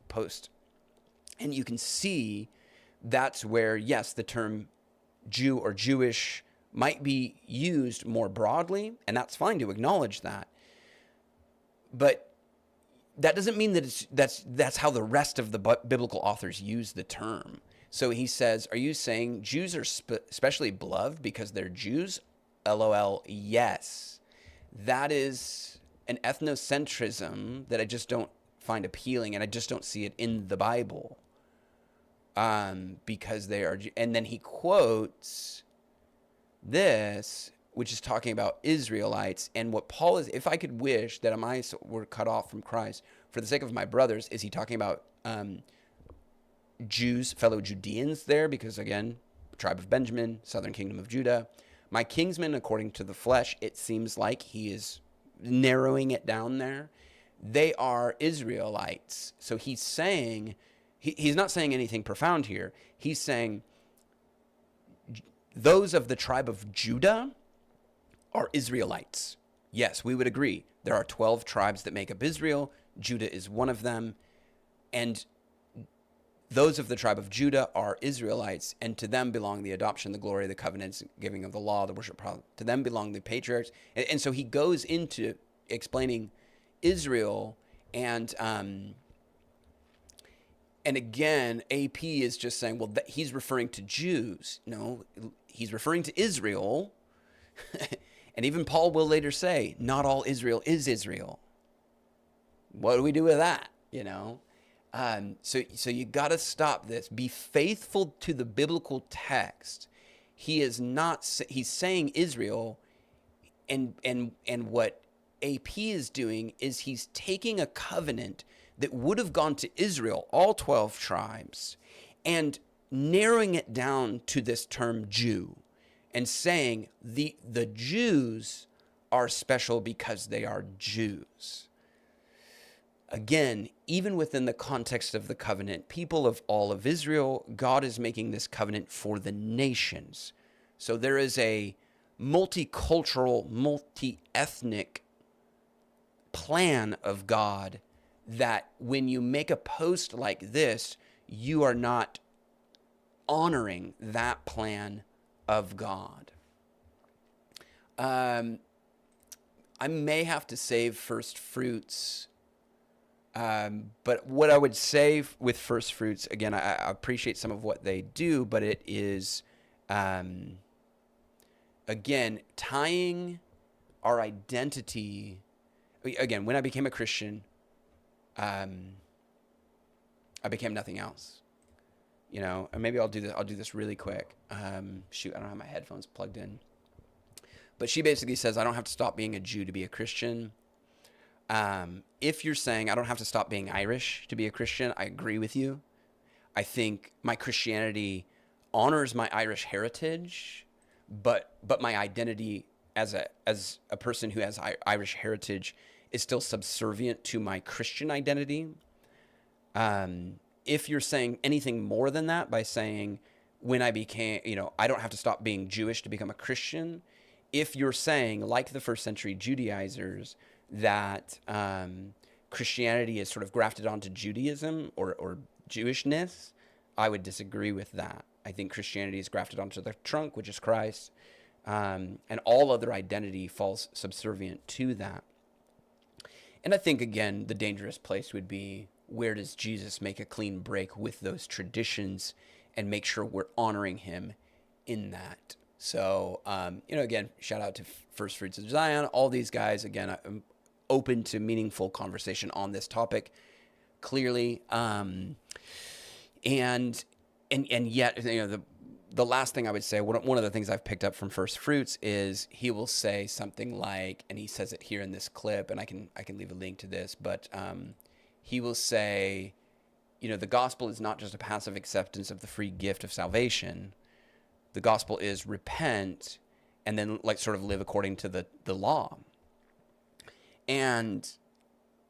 post. And you can see that's where, yes, the term Jew or Jewish might be used more broadly, and that's fine to acknowledge that. But that doesn't mean that that's how the rest of the biblical authors use the term. So he says, are you saying Jews are especially beloved because they're Jews? LOL, yes. That is an ethnocentrism that I just don't find appealing, and I just don't see it in the Bible. Because they are, and then he quotes this, which is talking about Israelites, and what Paul is, if I could wish that I were cut off from Christ for the sake of my brothers, is he talking about Jews, fellow Judeans there, because again, tribe of Benjamin, southern kingdom of Judah, my kinsmen according to the flesh, it seems like he is narrowing it down there. They are Israelites. So he's saying, he's not saying anything profound here. He's saying those of the tribe of Judah are Israelites. Yes, we would agree. There are 12 tribes that make up Israel. Judah is one of them. And those of the tribe of Judah are Israelites, and to them belong the adoption, the glory, the covenants, giving of the law, the worship. To them belong the patriarchs. And so he goes into explaining Israel, and again, AP is just saying, well, he's referring to Jews. No, he's referring to Israel. And even Paul will later say, not all Israel is Israel. What do we do with that? You know? So you got to stop this. Be faithful to the biblical text. He is not, he's saying Israel, and what AP is doing is he's taking a covenant that would have gone to Israel, all 12 tribes, and narrowing it down to this term Jew, and saying the Jews are special because they are Jews. Again, even within the context of the covenant, people of all of Israel, God is making this covenant for the nations. So there is a multicultural, multi-ethnic plan of God that when you make a post like this, you are not honoring that plan of God. I may have to save first fruits. But what I would say with first fruits, again, I appreciate some of what they do, but it is, again, tying our identity. Again, when I became a Christian, I became nothing else. You know, and maybe I'll do this really quick. Shoot, I don't have my headphones plugged in. But she basically says, I don't have to stop being a Jew to be a Christian. If you're saying I don't have to stop being Irish to be a Christian, I agree with you. I think my Christianity honors my Irish heritage, but my identity as a person who has Irish heritage is still subservient to my Christian identity. If you're saying anything more than that by saying when I became, I don't have to stop being Jewish to become a Christian. If you're saying, like the first century Judaizers, that Christianity is sort of grafted onto Judaism or Jewishness, I would disagree with that. I think Christianity is grafted onto the trunk, which is Christ, and all other identity falls subservient to that. And I think, again, the dangerous place would be, where does Jesus make a clean break with those traditions and make sure we're honoring him in that? So, again, shout out to First Fruits of Zion, all these guys. Again, I'm open to meaningful conversation on this topic, clearly. And and yet, the last thing I would say, one of the things I've picked up from First Fruits is he will say something like, and he says it here in this clip, and I can leave a link to this, but he will say, the gospel is not just a passive acceptance of the free gift of salvation. The gospel is repent and then sort of live according to the law. And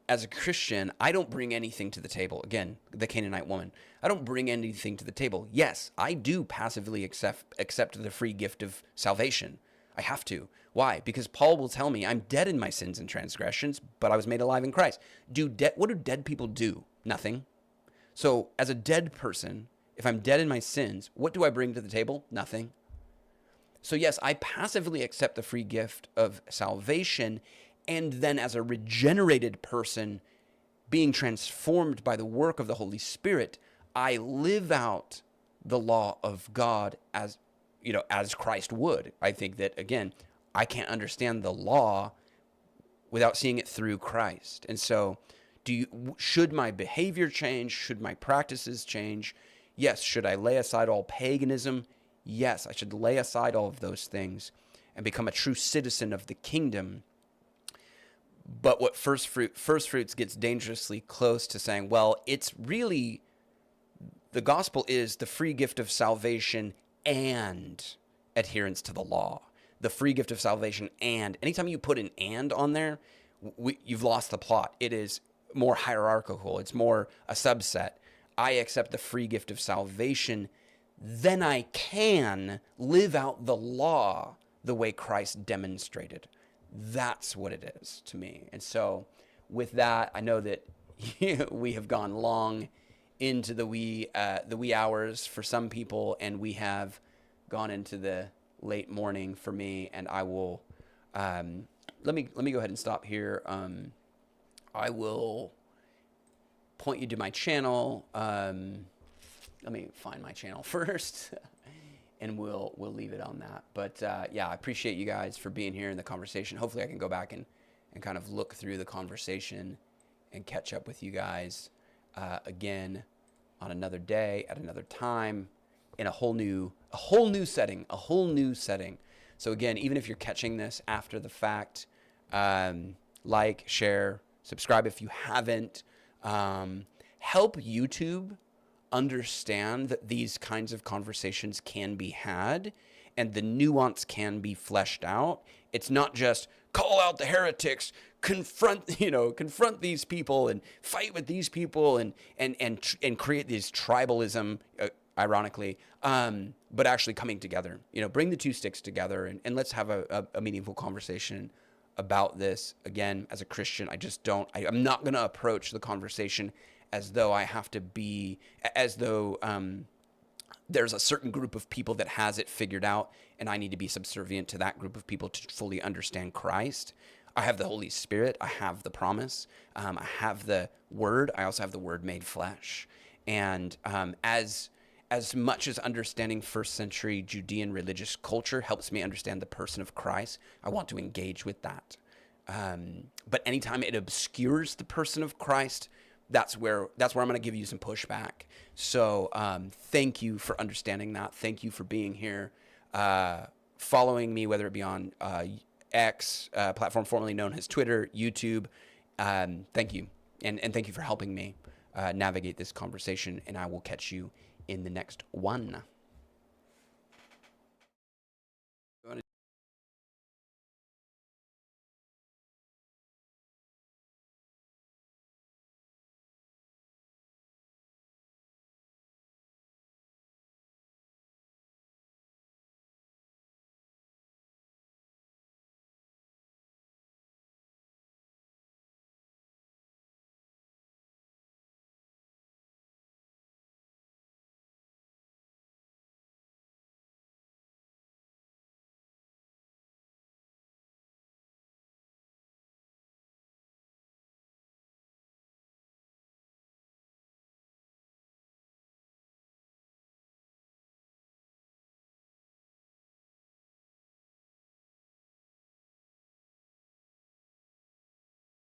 as a Christian, I don't bring anything to the table. Again, the Canaanite woman. I don't bring anything to the table. Yes, I do passively accept the free gift of salvation. I have to. Why? Because Paul will tell me I'm dead in my sins and transgressions, but I was made alive in Christ. What do dead people do? Nothing. So as a dead person, if I'm dead in my sins, what do I bring to the table? Nothing. So yes, I passively accept the free gift of salvation, and then as a regenerated person being transformed by the work of the Holy Spirit, I live out the law of God as Christ would. I think that, again, I can't understand the law without seeing it through Christ. And so should my behavior change? Should my practices change? Yes. Should I lay aside all paganism? Yes, I should lay aside all of those things and become a true citizen of the kingdom. But what First Fruits gets dangerously close to saying, well, it's really, the gospel is the free gift of salvation and adherence to the law. The free gift of salvation and. Anytime you put an and on there, you've lost the plot. It is more hierarchical. It's more a subset. I accept the free gift of salvation, then I can live out the law the way Christ demonstrated. That's what it is to me. And so with that, I know that we have gone long into the wee hours for some people, and we have gone into the late morning for me. And I will let me go ahead and stop here. I will point you to my channel. Let me find my channel first. And we'll leave it on that. But I appreciate you guys for being here in the conversation. Hopefully I can go back and kind of look through the conversation and catch up with you guys again on another day, at another time, in a whole new setting. So again, even if you're catching this after the fact, like, share, subscribe if you haven't. Help YouTube understand that these kinds of conversations can be had and the nuance can be fleshed out. It's not just call out the heretics, confront these people and fight with these people and create this tribalism, ironically, but actually coming together. Bring the two sticks together and let's have a meaningful conversation about this. Again, as a Christian, I'm not going to approach the conversation as though there's a certain group of people that has it figured out, and I need to be subservient to that group of people to fully understand Christ. I have the Holy Spirit. I have the promise. I have the Word. I also have the Word made flesh. And as much as understanding first century Judean religious culture helps me understand the person of Christ, I want to engage with that. But anytime it obscures the person of Christ, that's where I'm going to give you some pushback. So thank you for understanding that. Thank you for being here, following me, whether it be on X, platform formerly known as Twitter, YouTube. Thank you. And thank you for helping me navigate this conversation. And I will catch you in the next one.